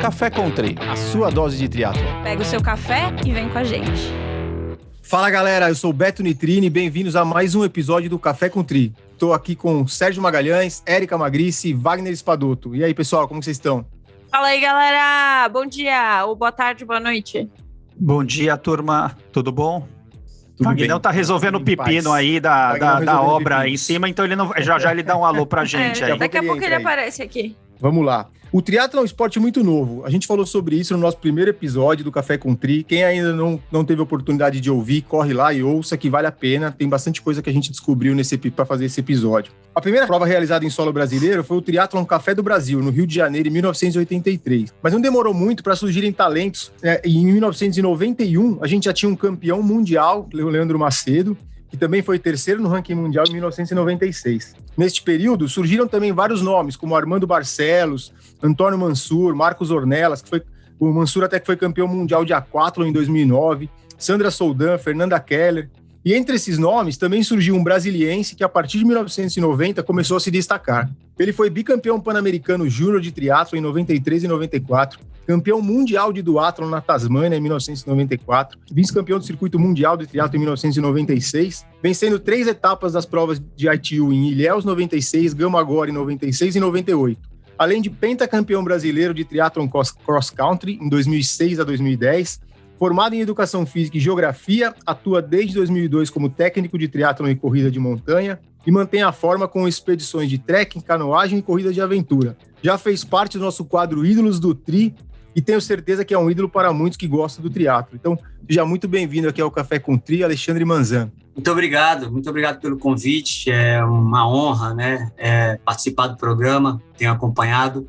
Café Country, a sua dose de triatlon. Pega o seu café e vem com a gente. Fala galera, eu sou o Beto Nitrini e bem-vindos a mais um episódio do Café Country. Estou aqui com Sérgio Magalhães, Érica Magrice e Wagner Espadoto. E aí pessoal, como vocês estão? Fala aí galera, bom dia, ou boa tarde, boa noite. Bom dia turma, tudo bom? O Maguilhão tá resolvendo o pepino aí da obra pepino em cima, então ele não, já ele dá um alô pra gente aí. Daqui a pouco ele aparece aqui. Vamos lá. O triatlo é um esporte muito novo. A gente falou sobre isso no nosso primeiro episódio do Café Country. Quem ainda não teve oportunidade de ouvir, corre lá e ouça que vale a pena. Tem bastante coisa que a gente descobriu para fazer esse episódio. A primeira prova realizada em solo brasileiro foi o Triatlon Café do Brasil, no Rio de Janeiro, em 1983. Mas não demorou muito para surgirem talentos. Em 1991, a gente já tinha um campeão mundial, o Leandro Macedo, que também foi terceiro no ranking mundial em 1996. Neste período, surgiram também vários nomes, como Armando Barcelos, Antônio Mansur, Marcos Ornelas, o Mansur até que foi campeão mundial de aquatlon em 2009, Sandra Soldan, Fernanda Keller. E entre esses nomes também surgiu um brasiliense que a partir de 1990 começou a se destacar. Ele foi bicampeão pan-americano júnior de triatlo em 93 e 94, campeão mundial de duatlon na Tasmânia em 1994, vice-campeão do circuito mundial de triatlo em 1996, vencendo 3 etapas das provas de ITU em Ilhéus 96, Gamagora em 96 e 98. Além de pentacampeão brasileiro de triatlon cross-country em 2006 a 2010, formado em Educação Física e Geografia, atua desde 2002 como técnico de triatlon e corrida de montanha e mantém a forma com expedições de trekking, canoagem e corrida de aventura. Já fez parte do nosso quadro Ídolos do Tri e tenho certeza que é um ídolo para muitos que gostam do triatlo. Então, seja muito bem-vindo aqui ao Café Country, Alexandre Manzan. Muito obrigado pelo convite. É uma honra, né, participar do programa, tenho acompanhado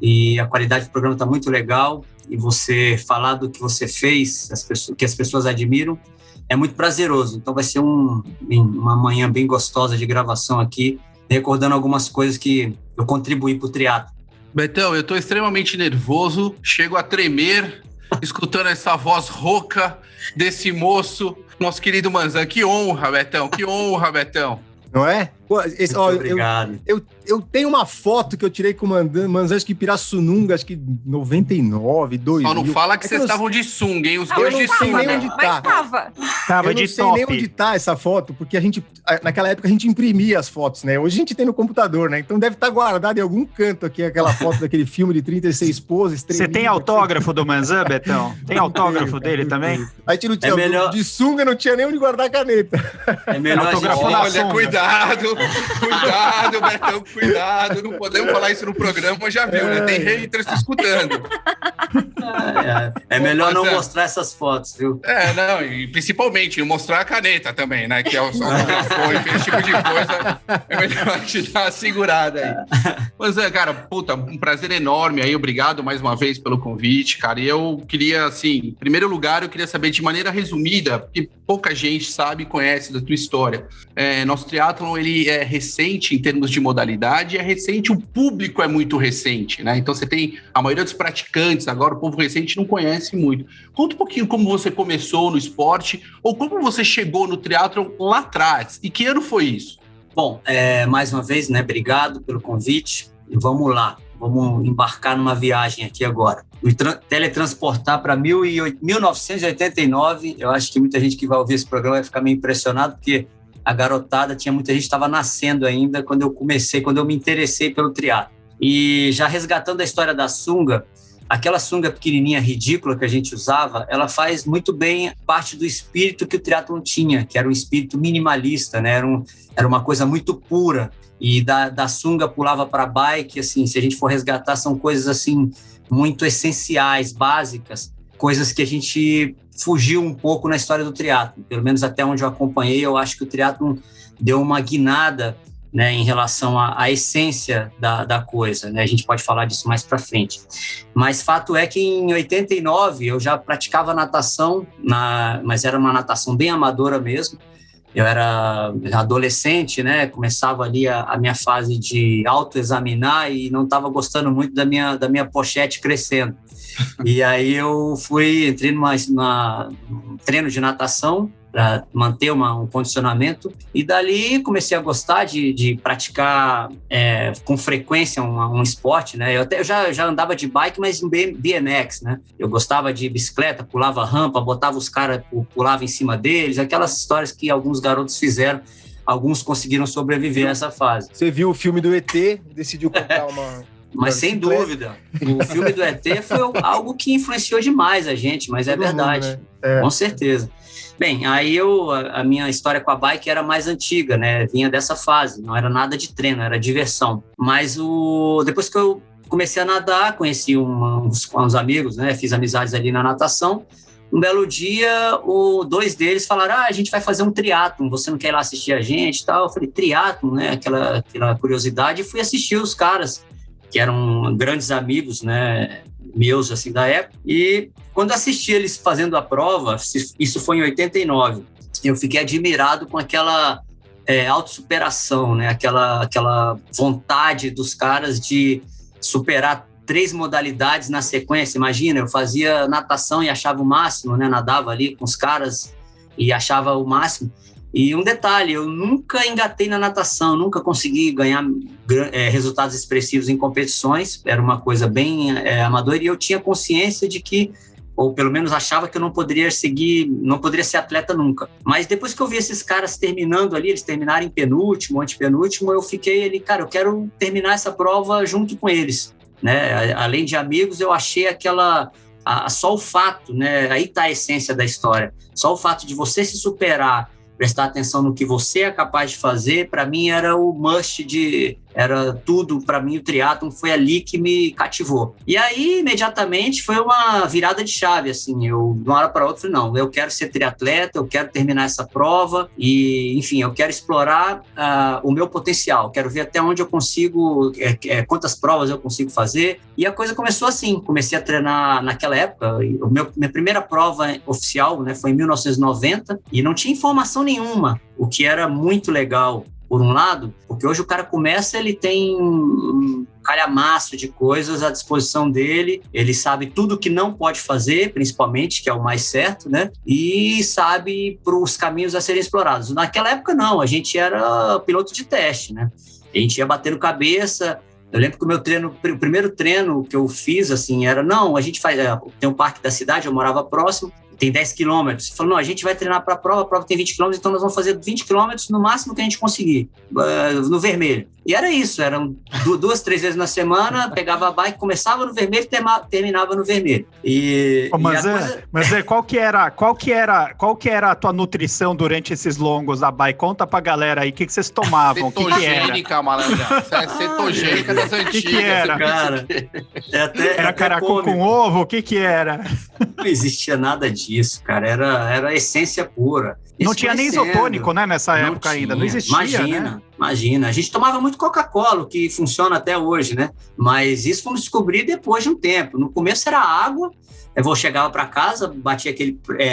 e a qualidade do programa está muito legal. E você falar do que você fez, que as pessoas admiram, é muito prazeroso. Então vai ser uma manhã bem gostosa de gravação aqui, recordando algumas coisas que eu contribuí para o triatlo. Betão, eu estou extremamente nervoso, chego a tremer, escutando essa voz rouca desse moço, nosso querido Manzan. Que honra, Betão, que honra, Betão. Não é? Pô, Obrigado. Eu tenho uma foto que eu tirei com o Manzan, acho que Pirassununga, acho que 99, 2000. Só não fala que vocês estavam de sunga, hein? Os dois de sunga. Eu não sei nem onde tá. Tava de top. Eu não sei nem onde tá essa foto, porque naquela época a gente imprimia as fotos, né? Hoje a gente tem no computador, né? Então deve estar guardado em algum canto aqui aquela foto daquele filme de 36 poses. Você tem autógrafo do Manzan, Betão? Tem autógrafo dele também? A gente não tinha, de sunga não tinha nem onde guardar a caneta. É melhor Olha, cuidado, Betão, cuidado. Não podemos falar isso no programa, já viu, né? Tem haters te escutando. É melhor não mostrar essas fotos, viu? Não, e principalmente mostrar a caneta também, né? Que é o foi, esse tipo de coisa. É melhor a gente dar uma segurada aí. Mas, cara, puta, um prazer enorme aí. Obrigado mais uma vez pelo convite, cara. E eu queria, assim, em primeiro lugar, eu queria saber de maneira resumida, porque pouca gente sabe e conhece da tua história. Nosso triatlon, ele é recente em termos de modalidade, é recente, o público é muito recente, né? Então você tem a maioria dos praticantes, agora o povo recente não conhece muito. Conta um pouquinho como você começou no esporte, ou como você chegou no triatlon lá atrás, e que ano foi isso? Bom, mais uma vez, né, obrigado pelo convite, e vamos lá, vamos embarcar numa viagem aqui agora. Teletransportar para 1989, eu acho que muita gente que vai ouvir esse programa vai ficar meio impressionado, porque a garotada, muita gente que estava nascendo ainda quando eu me interessei pelo triatlo. E já resgatando a história da sunga, aquela sunga pequenininha, ridícula que a gente usava, ela faz muito bem parte do espírito que o triatlon tinha, que era um espírito minimalista, né? Era uma coisa muito pura. E da sunga pulava para bike, assim, se a gente for resgatar, são coisas assim muito essenciais, básicas, coisas que a gente fugiu um pouco na história do triatlon. Pelo menos até onde eu acompanhei, eu acho que o triatlon deu uma guinada, né, em relação à essência da coisa, né? A gente pode falar disso mais para frente. Mas fato é que em 89 eu já praticava natação, mas era uma natação bem amadora mesmo. Eu era adolescente, né? Começava ali a minha fase de autoexaminar e não estava gostando muito da minha pochete crescendo. E aí eu entrei num treino de natação para manter um condicionamento. E dali comecei a gostar de praticar com frequência um esporte, né? Eu já andava de bike, mas em BMX, né? Eu gostava de bicicleta, pulava rampa, botava os caras, pulava em cima deles, aquelas histórias que alguns garotos fizeram. Alguns conseguiram sobreviver a essa fase. Você viu o filme do ET, decidiu comprar uma... Mas sem dúvida, o filme do ET foi algo que influenciou demais a gente, mas é verdade, né? Com certeza. Bem, aí a minha história com a bike era mais antiga, né? Vinha dessa fase, não era nada de treino, era diversão. Mas depois que eu comecei a nadar, conheci uns amigos, né? Fiz amizades ali na natação. Um belo dia, 2 deles falaram, a gente vai fazer um triatlon, você não quer ir lá assistir a gente e tal? Eu falei, triatlon, né? Aquela curiosidade, e fui assistir os caras, que eram grandes amigos, né, meus, assim, da época. E quando assisti eles fazendo a prova, isso foi em 89, eu fiquei admirado com aquela autossuperação, né, aquela vontade dos caras de superar 3 modalidades na sequência. Imagina, eu fazia natação e achava o máximo, né, nadava ali com os caras e achava o máximo. E um detalhe, eu nunca engatei na natação, nunca consegui ganhar resultados expressivos em competições, era uma coisa bem amadora, e eu tinha consciência de que, ou pelo menos achava que eu não poderia ser atleta nunca. Mas depois que eu vi esses caras terminando ali, eles terminaram em penúltimo, antepenúltimo, eu fiquei ali, cara, eu quero terminar essa prova junto com eles, né? Além de amigos, eu achei só o fato, né? Aí está a essência da história, só o fato de você se superar, prestar atenção no que você é capaz de fazer, para mim era o must era tudo, para mim o triatlon foi ali que me cativou. E aí, imediatamente, foi uma virada de chave, assim, eu, de uma hora para outra, falei, não, eu quero ser triatleta, eu quero terminar essa prova e, enfim, eu quero explorar o meu potencial, quero ver até onde eu consigo, quantas provas eu consigo fazer, e a coisa começou assim, comecei a treinar naquela época, minha primeira prova oficial, né, foi em 1990, e não tinha informação nenhuma, o que era muito legal, por um lado, porque hoje o cara começa, ele tem um calhamaço de coisas à disposição dele, ele sabe tudo que não pode fazer, principalmente, que é o mais certo, né? E sabe para os caminhos a serem explorados. Naquela época, não, a gente era piloto de teste, né? A gente ia batendo cabeça. Eu lembro que o primeiro treino que eu fiz, assim, era, não, a gente tem um parque da cidade, eu morava próximo, tem 10 quilômetros. Falou, não, a gente vai treinar para a prova tem 20 quilômetros, então nós vamos fazer 20 quilômetros no máximo que a gente conseguir, no vermelho. E era isso, eram 2, 3 vezes na semana, pegava a bike, começava no vermelho e terminava no vermelho. Mas qual que era a tua nutrição durante esses longos da bike? Conta pra galera aí, o que vocês tomavam? Cetogênica, malandra. Cetogênica das antigas. O que era? Cara, era caracol com ovo? O que era? Não existia nada disso, cara. Era essência pura. Não tinha nem isotônico, né, nessa época ainda. Não existia, Imagina. A gente tomava muito Coca-Cola, que funciona até hoje, né? Mas isso fomos descobrir depois de um tempo. No começo era água. Eu chegava para casa,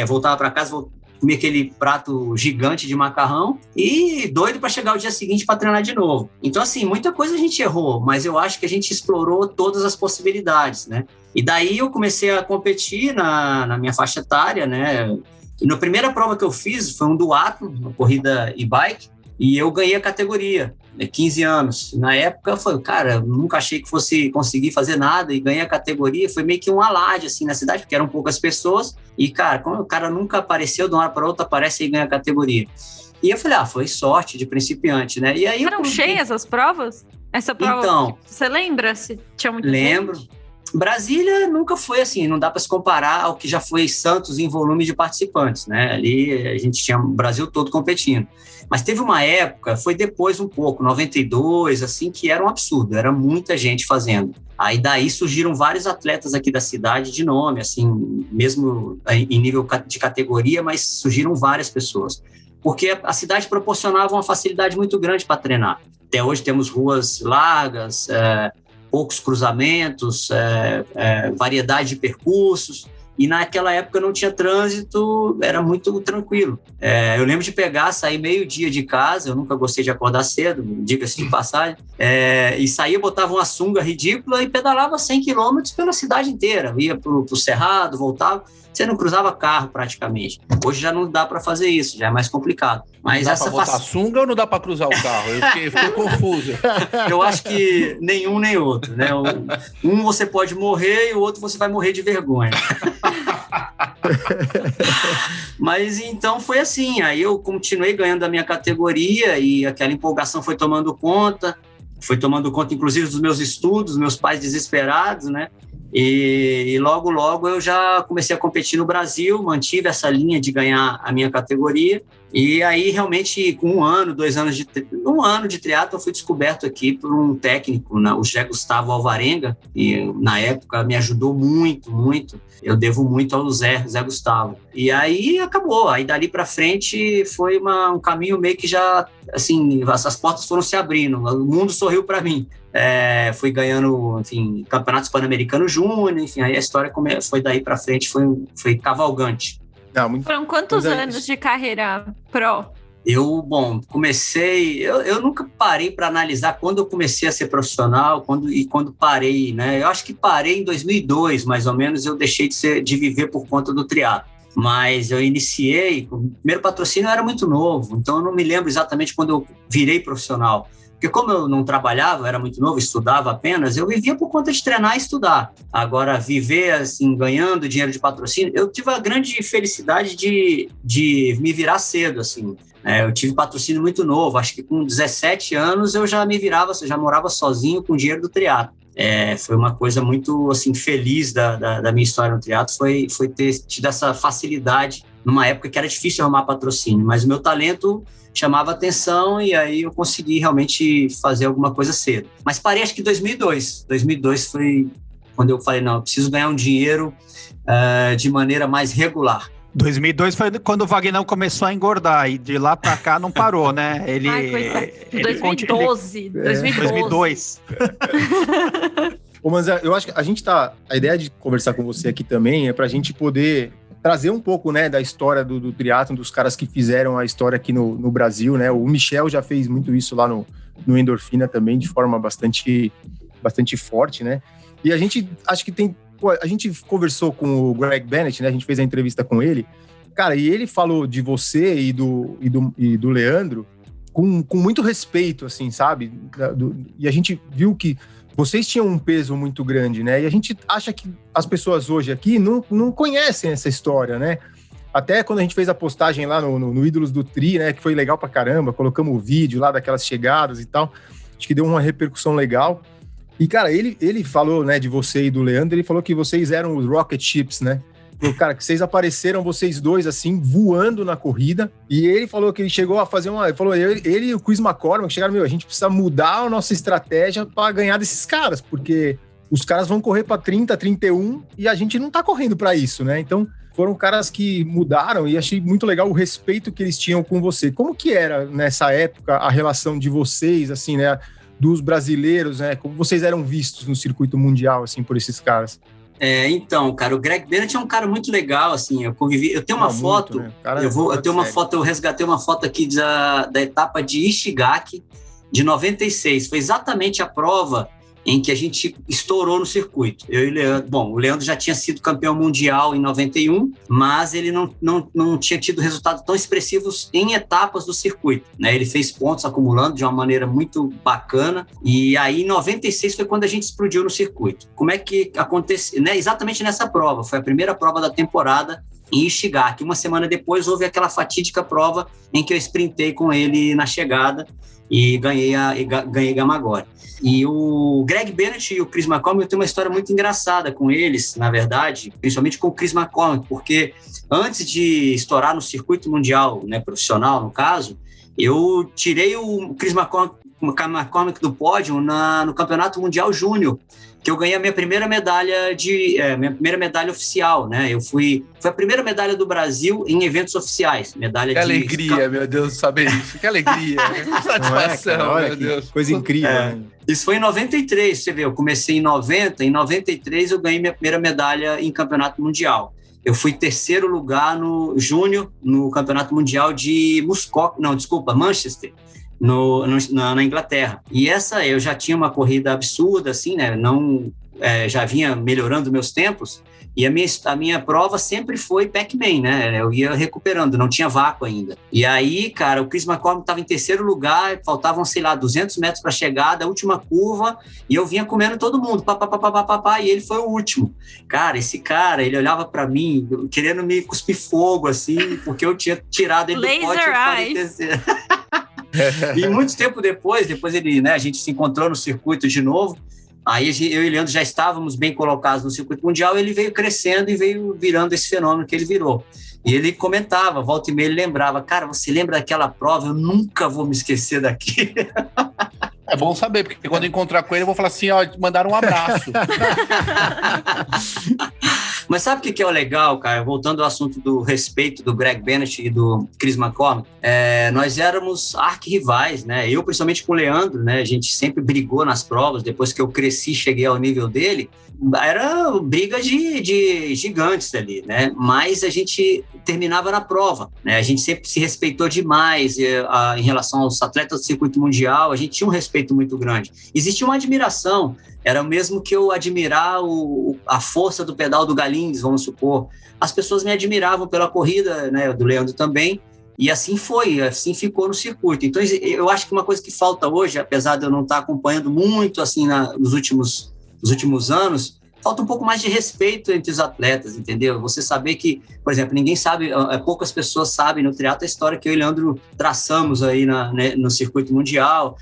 voltava para casa, comia aquele prato gigante de macarrão e doido para chegar o dia seguinte para treinar de novo. Então, assim, muita coisa a gente errou, mas eu acho que a gente explorou todas as possibilidades, né? E daí eu comecei a competir na minha faixa etária, né? E na primeira prova que eu fiz foi um duatlon, uma corrida e-bike, e eu ganhei a categoria, 15 anos. Na época, eu falei, cara, nunca achei que fosse conseguir fazer nada e ganhei a categoria. Foi meio que um alarde, assim, na cidade, porque eram poucas pessoas. E, cara, como o cara nunca apareceu, de uma hora para outra, aparece e ganha a categoria. E eu falei, foi sorte de principiante, né? E aí eram cheias as provas? Essa prova, então, você lembra se tinha muito lembro. gente? Brasília nunca foi assim, não dá para se comparar ao que já foi Santos em volume de participantes, né? Ali a gente tinha o Brasil todo competindo. Mas teve uma época, foi depois um pouco, 92, assim, que era um absurdo, era muita gente fazendo. Aí daí surgiram vários atletas aqui da cidade de nome, assim, mesmo em nível de categoria, mas surgiram várias pessoas. Porque a cidade proporcionava uma facilidade muito grande para treinar. Até hoje temos ruas largas, poucos cruzamentos, variedade de percursos. E naquela época não tinha trânsito, era muito tranquilo. Eu lembro de sair meio-dia de casa, eu nunca gostei de acordar cedo, diga-se de passagem, e saía, botava uma sunga ridícula e pedalava 100 quilômetros pela cidade inteira. Ia pro Cerrado, voltava, você não cruzava carro praticamente. Hoje já não dá para fazer isso, já é mais complicado. Mas não dá para botar sunga ou não dá para cruzar o carro? Eu fiquei confuso. Eu acho que nenhum nem outro, né? Um você pode morrer e o outro você vai morrer de vergonha. Mas então foi assim, aí eu continuei ganhando a minha categoria e aquela empolgação foi tomando conta inclusive dos meus estudos, meus pais desesperados, né? E logo eu já comecei a competir no Brasil, mantive essa linha de ganhar a minha categoria, e aí realmente com um ano de triatlo eu fui descoberto aqui por um técnico, né, o José Gustavo Alvarenga, e na época me ajudou muito, eu devo muito ao Zé Gustavo. E aí acabou, aí dali para frente foi um caminho meio que já, assim, as portas foram se abrindo, o mundo sorriu para mim. Fui ganhando, enfim, campeonatos pan-americano júnior, enfim, aí a história foi daí para frente, foi cavalgante. Foram quantos anos de carreira pro? Eu nunca parei para analisar quando eu comecei a ser profissional, quando parei, né? Eu acho que parei em 2002, mais ou menos, eu deixei de viver por conta do triatlo. Mas eu iniciei, o primeiro patrocínio eu era muito novo, então eu não me lembro exatamente quando eu virei profissional. Porque como eu não trabalhava, era muito novo, estudava apenas, eu vivia por conta de treinar e estudar. Agora, viver assim, ganhando dinheiro de patrocínio, eu tive a grande felicidade de me virar cedo, assim. Eu tive patrocínio muito novo, acho que com 17 anos eu já já morava sozinho com o dinheiro do triatlo. Foi uma coisa muito assim, feliz da minha história no triatlo, foi ter tido essa facilidade numa época que era difícil arrumar patrocínio, mas o meu talento chamava atenção e aí eu consegui realmente fazer alguma coisa cedo. Mas parei acho que em 2002. 2002 foi quando eu falei, não, eu preciso ganhar um dinheiro de maneira mais regular. 2002 foi quando o Vagnão começou a engordar e de lá pra cá não parou, né? Ele 2012. 2002. Ô, Manzé, eu acho que a ideia de conversar com você aqui também é pra gente poder trazer um pouco, né, da história do triatlon, dos caras que fizeram a história aqui no Brasil, né? O Michel já fez muito isso lá no Endorfina também, de forma bastante forte, né? E a gente, acho que a gente conversou com o Greg Bennett, né? A gente fez a entrevista com ele. Cara, e ele falou de você e do Leandro com muito respeito, assim, sabe? E a gente viu que vocês tinham um peso muito grande, né? E a gente acha que as pessoas hoje aqui não conhecem essa história, né? Até quando a gente fez a postagem lá no Ídolos do Tri, né? Que foi legal pra caramba, colocamos o vídeo lá daquelas chegadas e tal. Acho que deu uma repercussão legal. E, cara, ele falou, né, de você e do Leandro, ele falou que vocês eram os Rocket Ships, né? Cara, que vocês apareceram, vocês dois, assim, voando na corrida. E ele falou que ele chegou a fazer ele falou, ele e o Chris McCormick chegaram, a gente precisa mudar a nossa estratégia para ganhar desses caras, porque os caras vão correr para 30, 31 e a gente não tá correndo para isso, né? Então, foram caras que mudaram e achei muito legal o respeito que eles tinham com você. Como que era, nessa época, a relação de vocês, assim, né, dos brasileiros, né? Como vocês eram vistos no circuito mundial, assim, por esses caras? Então, cara, o Greg Bennett é um cara muito legal, assim, eu convivi, eu tenho uma foto, né? Eu resgatei uma foto aqui da etapa de Ishigaki, de 96, foi exatamente a prova em que a gente estourou no circuito. Eu e o Leandro, o Leandro já tinha sido campeão mundial em 91, mas ele não tinha tido resultados tão expressivos em etapas do circuito, né? Ele fez pontos acumulando de uma maneira muito bacana, e aí em 96 foi quando a gente explodiu no circuito. Como é que aconteceu? Né? Exatamente nessa prova, foi a primeira prova da temporada em Ishigaki. Uma semana depois houve aquela fatídica prova em que eu sprintei com ele na chegada e ganhei Gamagore. E o Greg Bennett e o Chris McCormick, eu tenho uma história muito engraçada com eles, na verdade, principalmente com o Chris McCormick, porque antes de estourar no circuito mundial, né, profissional, no caso, eu tirei o Chris McCormick do pódio no Campeonato Mundial Júnior, que eu ganhei a minha primeira medalha oficial, né? Foi a primeira medalha do Brasil em eventos oficiais. Que alegria, meu Deus, saber isso. Que alegria, que satisfação, meu Deus. Coisa incrível, né? Isso foi em 93, você vê, eu comecei em 90, em 93 eu ganhei minha primeira medalha em campeonato mundial. eu fui terceiro lugar no júnior, no Campeonato Mundial de Manchester, na Inglaterra. E essa, eu já tinha uma corrida absurda, assim, né? Já vinha melhorando meus tempos, e a minha prova sempre foi Pac-Man, né? Eu ia recuperando, não tinha vácuo ainda. E aí, cara, o Chris McCormick estava em terceiro lugar, faltavam, 200 metros para a chegada, a última curva, e eu vinha comendo todo mundo, e ele foi o último. Cara, esse cara, ele olhava para mim, querendo me cuspir fogo, assim, porque eu tinha tirado ele do pote e terceiro. E muito tempo depois ele, né, a gente se encontrou no circuito de novo. Aí eu e o Leandro já estávamos bem colocados no circuito mundial, ele veio crescendo e veio virando esse fenômeno que ele virou. E ele comentava, volta e meia, ele lembrava, cara, você lembra daquela prova? Eu nunca vou me esquecer daquilo. É bom saber, porque quando eu encontrar com ele, eu vou falar assim, ó, mandaram um abraço. Mas sabe o que é o legal, cara? Voltando ao assunto do respeito do Greg Bennett e do Chris McCormick, nós éramos arquirrivais, né? Eu, principalmente com o Leandro, né? A gente sempre brigou nas provas. Depois que eu cresci, cheguei ao nível dele, era briga de gigantes ali, né? Mas a gente terminava na prova, né? A gente sempre se respeitou demais em relação aos atletas do circuito mundial. A gente tinha um respeito muito grande. Existia uma admiração. Era o mesmo que eu admirar a força do pedal do Galins, vamos supor. As pessoas me admiravam pela corrida, né, do Leandro também, e assim ficou no circuito. Então, eu acho que uma coisa que falta hoje, apesar de eu não estar acompanhando muito assim nos últimos anos, falta um pouco mais de respeito entre os atletas, entendeu? Você saber que, por exemplo, ninguém sabe, poucas pessoas sabem no triatlo a história que eu e o Leandro traçamos aí no circuito mundial.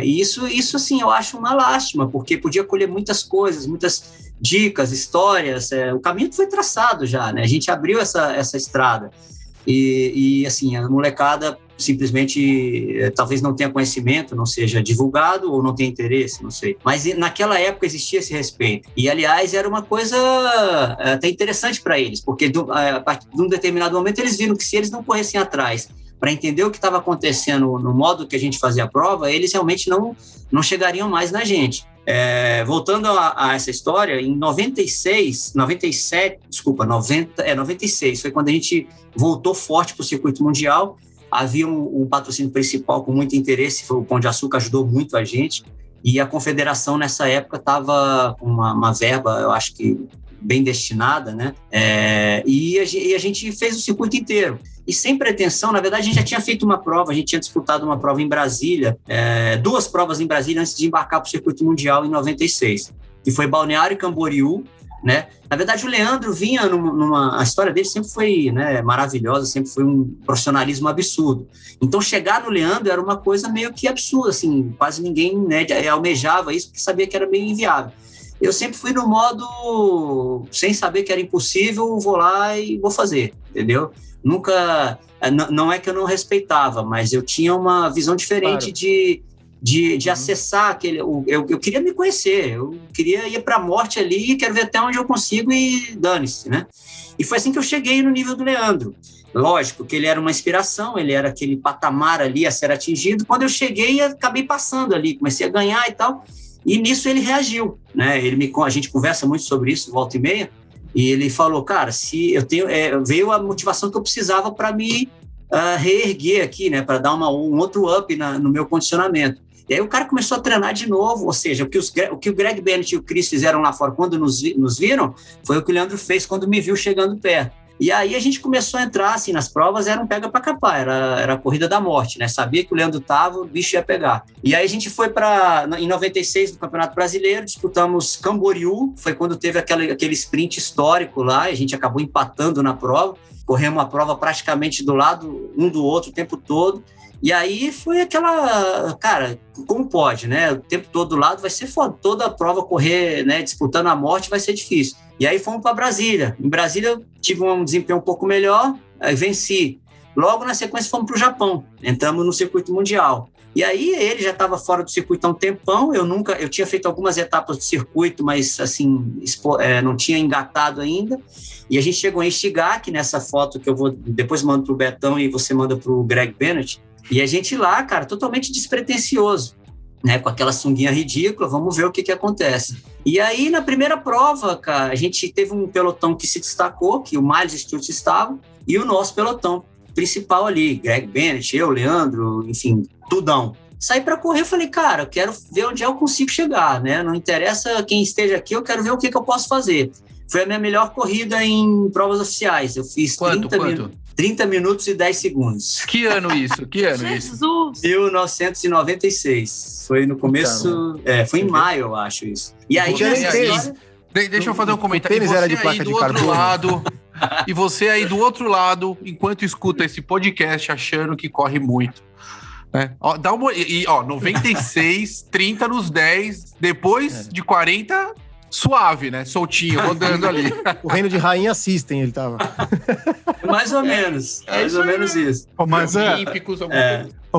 E isso assim, eu acho uma lástima, porque podia colher muitas coisas, muitas dicas, histórias. O caminho foi traçado já, né? A gente abriu essa estrada e assim, a molecada simplesmente talvez não tenha conhecimento, não seja divulgado ou não tenha interesse, não sei. Mas naquela época existia esse respeito. E, aliás, era uma coisa até interessante para eles, porque a partir de um determinado momento eles viram que se eles não corressem atrás para entender o que estava acontecendo no modo que a gente fazia a prova, eles realmente não chegariam mais na gente. Voltando a essa história, em 96 foi quando a gente voltou forte para o circuito mundial. Havia um patrocínio principal com muito interesse, foi o Pão de Açúcar, ajudou muito a gente, e a confederação nessa época estava com uma verba, eu acho que bem destinada, né? E a gente fez o circuito inteiro. E sem pretensão, na verdade, a gente já tinha feito uma prova, a gente tinha disputado uma prova em Brasília, 2 provas em Brasília antes de embarcar para o circuito mundial em 96, que foi Balneário Camboriú, né? Na verdade, o Leandro vinha a história dele sempre foi, né, maravilhosa, sempre foi um profissionalismo absurdo. Então, chegar no Leandro era uma coisa meio que absurda, assim, quase ninguém, né, almejava isso, porque sabia que era meio inviável. Eu sempre fui no modo, sem saber que era impossível, vou lá e vou fazer, entendeu? Nunca, não é que eu não respeitava, mas eu tinha uma visão diferente, claro, de acessar aquele. Eu queria me conhecer, eu queria ir para a morte ali, quero ver até onde eu consigo e dane-se, né? E foi assim que eu cheguei no nível do Leandro. Lógico que ele era uma inspiração, ele era aquele patamar ali a ser atingido. Quando eu cheguei, acabei passando ali, comecei a ganhar e tal, e nisso ele reagiu, né? A gente conversa muito sobre isso, volta e meia, e ele falou, cara, se eu tenho, veio a motivação que eu precisava para me reerguer aqui, né? Para dar um outro up no meu condicionamento. E aí o cara começou a treinar de novo, ou seja, o que o Greg Bennett e o Chris fizeram lá fora quando nos viram, foi o que o Leandro fez quando me viu chegando perto. E aí a gente começou a entrar, assim, nas provas, era um pega para capar, era a corrida da morte, né? Sabia que o Leandro tava, o bicho ia pegar. E aí a gente foi em 96, no Campeonato Brasileiro, disputamos Camboriú, foi quando teve aquele sprint histórico lá, a gente acabou empatando na prova, corremos a prova praticamente do lado um do outro o tempo todo. E aí foi aquela, cara, como pode, né? O tempo todo do lado vai ser foda. Toda a prova correr, né, disputando a morte vai ser difícil. E aí fomos para Brasília. Em Brasília tive um desempenho um pouco melhor, venci. Logo na sequência fomos para o Japão. Entramos no circuito mundial. E aí ele já estava fora do circuito há um tempão. Eu tinha feito algumas etapas do circuito, mas assim, não tinha engatado ainda. E a gente chegou em Ishigaki, nessa foto que eu vou depois mando para o Betão e você manda para o Greg Bennett. E a gente lá, cara, totalmente despretensioso. né, com aquela sunguinha ridícula, vamos ver o que acontece. E aí, na primeira prova, cara, a gente teve um pelotão que se destacou, que o Miles Stewart estava, e o nosso pelotão principal ali, Greg Bennett, eu, Leandro, enfim, tudão. Saí para correr, falei, cara, eu quero ver onde eu consigo chegar, né? Não interessa quem esteja aqui, eu quero ver o que eu posso fazer. Foi a minha melhor corrida em provas oficiais. Eu fiz 30 minutos e 10 segundos. Que ano isso? Jesus! 1996. Foi no começo... foi em maio, eu acho isso. E aí... Deixa eu fazer um comentário. E você era de placa do de outro carbono. lado... E você aí do outro lado, enquanto escuta esse podcast, achando que corre muito. Né? Ó, 96, 30 nos 10, depois de 40, suave, né? Soltinho, rodando ali. O reino de rainha assistem, ele tava. Mais ou menos. Mais ou menos isso. Mas Olímpicos,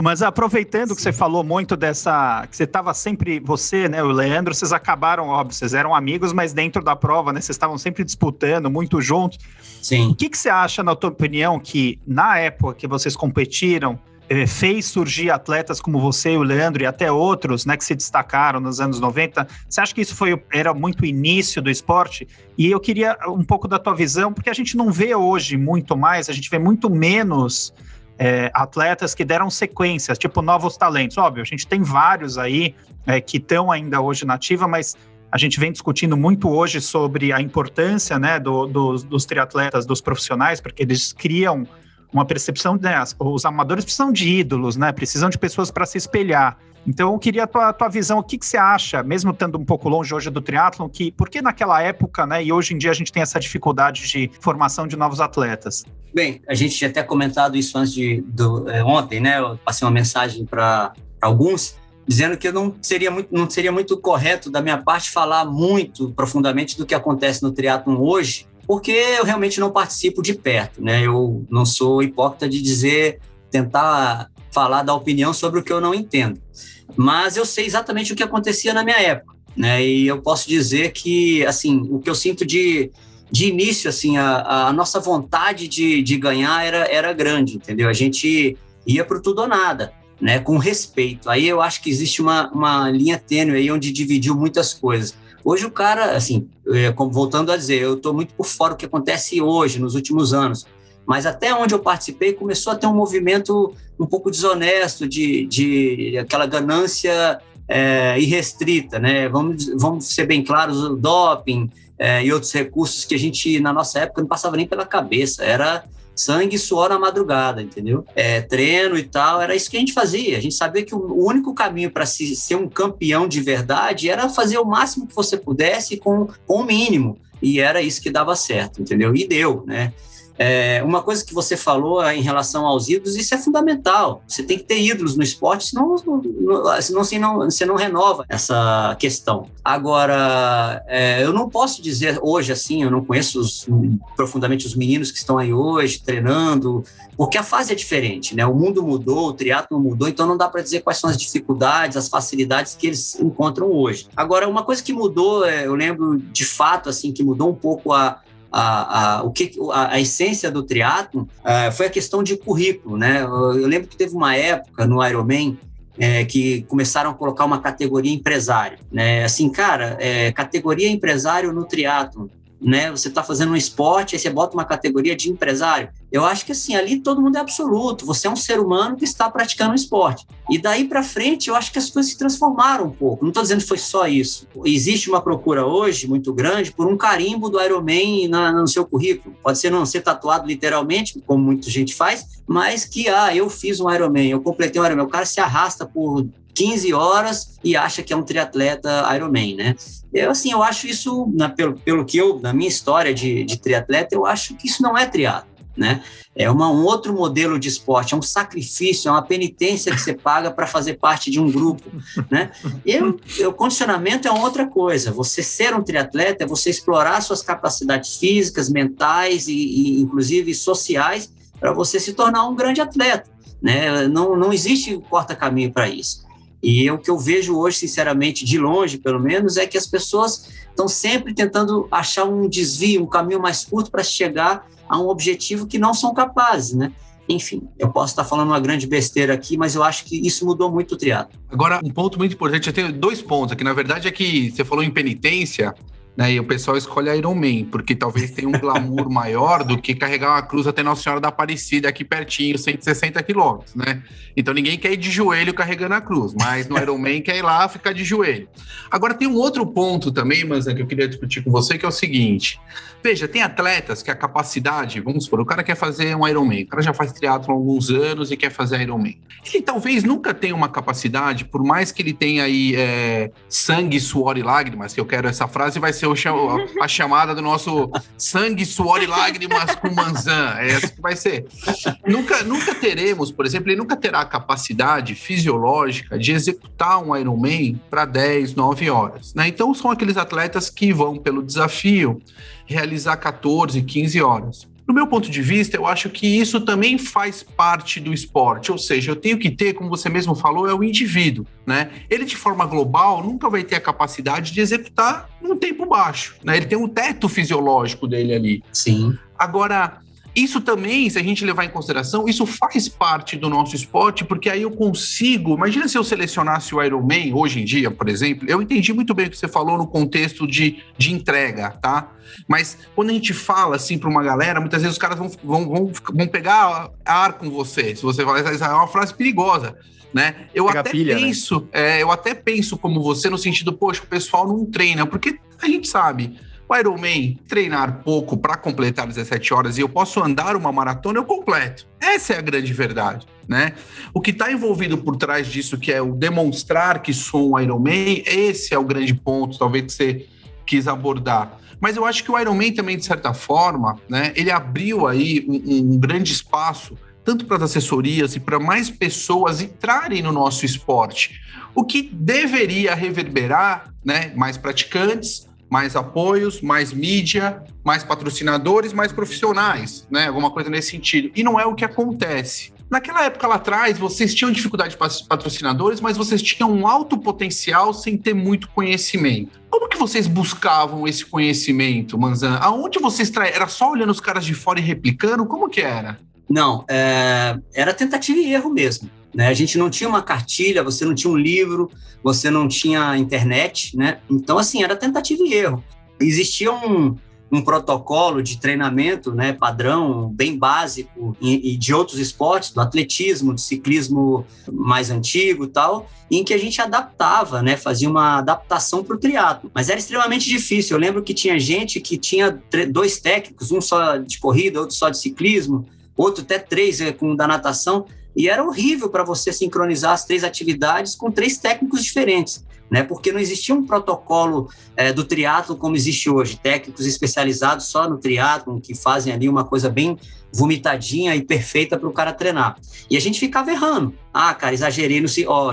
Mas aproveitando que você falou muito dessa... Que você estava sempre... Você, né, o Leandro, vocês acabaram, óbvio, vocês eram amigos, mas dentro da prova, né? Vocês estavam sempre disputando, muito juntos. Sim. O que você acha, na tua opinião, que na época que vocês competiram, fez surgir atletas como você e o Leandro e até outros, né, que se destacaram nos anos 90? Você acha que isso era muito início do esporte? E eu queria um pouco da tua visão, porque a gente não vê hoje muito mais, a gente vê muito menos atletas que deram sequências, tipo novos talentos. Óbvio, a gente tem vários aí que estão ainda hoje na ativa, mas a gente vem discutindo muito hoje sobre a importância, né, dos triatletas, dos profissionais, porque eles criam uma percepção, né, os amadores precisam de ídolos, né, precisam de pessoas para se espelhar. Então, eu queria a tua visão, o que você acha, mesmo estando um pouco longe hoje do triatlon, por que naquela época, né, e hoje em dia a gente tem essa dificuldade de formação de novos atletas? Bem, a gente tinha até comentado isso antes ontem, né, eu passei uma mensagem para alguns, dizendo que não seria muito correto da minha parte falar muito profundamente do que acontece no triatlon hoje, porque eu realmente não participo de perto, né? Eu não sou hipócrita de tentar falar da opinião sobre o que eu não entendo. Mas eu sei exatamente o que acontecia na minha época, né? E eu posso dizer que, assim, o que eu sinto de início, assim, a nossa vontade de ganhar era grande, entendeu? A gente ia pro tudo ou nada, né? Com respeito. Aí eu acho que existe uma linha tênue aí onde dividiu muitas coisas. Hoje o cara, assim, voltando a dizer, eu estou muito por fora do que acontece hoje, nos últimos anos, mas até onde eu participei começou a ter um movimento um pouco desonesto de aquela ganância irrestrita, né? Vamos ser bem claros, o doping e outros recursos que a gente, na nossa época, não passava nem pela cabeça, era sangue e suor na madrugada, entendeu? Treino e tal, era isso que a gente fazia. A gente sabia que o único caminho para ser um campeão de verdade era fazer o máximo que você pudesse com o mínimo. E era isso que dava certo, entendeu? E deu, né? Uma coisa que você falou em relação aos ídolos, isso é fundamental. Você tem que ter ídolos no esporte, senão você não renova essa questão. Agora, eu não posso dizer hoje assim, eu não conheço profundamente os meninos que estão aí hoje treinando, porque a fase é diferente, né? O mundo mudou, o triatlon mudou, então não dá para dizer quais são as dificuldades, as facilidades que eles encontram hoje. Agora, uma coisa que mudou, eu lembro de fato assim, que mudou um pouco a essência do triatlon foi a questão de currículo, né? Eu lembro que teve uma época no Ironman que começaram a colocar uma categoria empresário, né? Assim, cara, categoria empresário no triatlon, né? Você está fazendo um esporte, aí você bota uma categoria de empresário. Eu acho que assim, ali todo mundo é absoluto. Você é um ser humano que está praticando um esporte. E daí para frente, eu acho que as coisas se transformaram um pouco. Não estou dizendo que foi só isso. Existe uma procura hoje muito grande por um carimbo do Ironman no seu currículo. Pode ser não ser tatuado literalmente, como muita gente faz, mas que, eu fiz um Ironman, eu completei um Ironman. O cara se arrasta por 15 horas e acha que é um triatleta Ironman, né? Eu acho isso, pelo que na minha história de triatleta, eu acho que isso não é triatlo, né? É um outro modelo de esporte, é um sacrifício, é uma penitência que você paga para fazer parte de um grupo, né? O condicionamento é outra coisa. Você ser um triatleta é você explorar suas capacidades físicas, mentais e inclusive sociais para você se tornar um grande atleta, né? Não existe corta-caminho para isso. E o que eu vejo hoje, sinceramente, de longe, pelo menos, é que as pessoas estão sempre tentando achar um desvio, um caminho mais curto para chegar a um objetivo que não são capazes, né? Enfim, eu posso estar falando uma grande besteira aqui, mas eu acho que isso mudou muito o triatlo. Agora, um ponto muito importante, eu tenho 2 pontos aqui. Na verdade, é que você falou em penitência, né? E o pessoal escolhe Ironman, porque talvez tenha um glamour maior do que carregar uma cruz até Nossa Senhora da Aparecida, aqui pertinho, 160 quilômetros, né? Então ninguém quer ir de joelho carregando a cruz, mas no Ironman quer ir lá ficar de joelho. Agora tem um outro ponto também, Manzan, que eu queria discutir com você, que é o seguinte. Veja, tem atletas que a capacidade, vamos supor, o cara quer fazer um Ironman, o cara já faz triatlo há alguns anos e quer fazer Ironman. Ele talvez nunca tenha uma capacidade, por mais que ele tenha aí sangue, suor e lágrimas, que eu quero essa frase, vai ser a chamada do nosso sangue, suor e lágrimas com Manzan. É essa que vai ser. Nunca teremos, por exemplo, ele nunca terá a capacidade fisiológica de executar um Ironman para 10, 9 horas. Né? Então, são aqueles atletas que vão pelo desafio realizar 14, 15 horas. Do meu ponto de vista, eu acho que isso também faz parte do esporte, ou seja, eu tenho que ter, como você mesmo falou, é o indivíduo, né? Ele, de forma global, nunca vai ter a capacidade de executar num tempo baixo, né? Ele tem um teto fisiológico dele ali. Sim. Agora, isso também, se a gente levar em consideração, isso faz parte do nosso esporte, porque aí eu consigo... Imagina se eu selecionasse o Ironman hoje em dia, por exemplo. Eu entendi muito bem o que você falou no contexto de entrega, tá? Mas quando a gente fala assim para uma galera, muitas vezes os caras vão pegar ar com você. Se você falar, essa é uma frase perigosa, né? Eu até penso como você no sentido, poxa, o pessoal não treina, porque a gente sabe... O Ironman, treinar pouco para completar 17 horas e eu posso andar uma maratona, eu completo. Essa é a grande verdade, né? O que está envolvido por trás disso, que é o demonstrar que sou um Ironman, esse é o grande ponto, talvez, que você quis abordar. Mas eu acho que o Ironman também, de certa forma, né, ele abriu aí um grande espaço, tanto para as assessorias e para mais pessoas entrarem no nosso esporte, o que deveria reverberar, né, mais praticantes, mais apoios, mais mídia, mais patrocinadores, mais profissionais, né? Alguma coisa nesse sentido. E não é o que acontece. Naquela época lá atrás, vocês tinham dificuldade de patrocinadores, mas vocês tinham um alto potencial sem ter muito conhecimento. Como que vocês buscavam esse conhecimento, Manzan? Aonde vocês Era só olhando os caras de fora e replicando? Como que era? Não, era tentativa e erro mesmo. Né? A gente não tinha uma cartilha, você não tinha um livro, você não tinha internet, né? Então, assim, era tentativa e erro. Existia um protocolo de treinamento, né, padrão, bem básico, e de outros esportes, do atletismo, do ciclismo mais antigo e tal, em que a gente adaptava, né, fazia uma adaptação para o triatlo. Mas era extremamente difícil. Eu lembro que tinha gente que tinha 2 técnicos, um só de corrida, outro só de ciclismo, outro até 3 com da natação, e era horrível para você sincronizar as 3 atividades com 3 técnicos diferentes, né? Porque não existia um protocolo do triatlo como existe hoje, técnicos especializados só no triatlo, que fazem ali uma coisa bem vomitadinha e perfeita para o cara treinar. E a gente ficava errando. Cara, exagerei,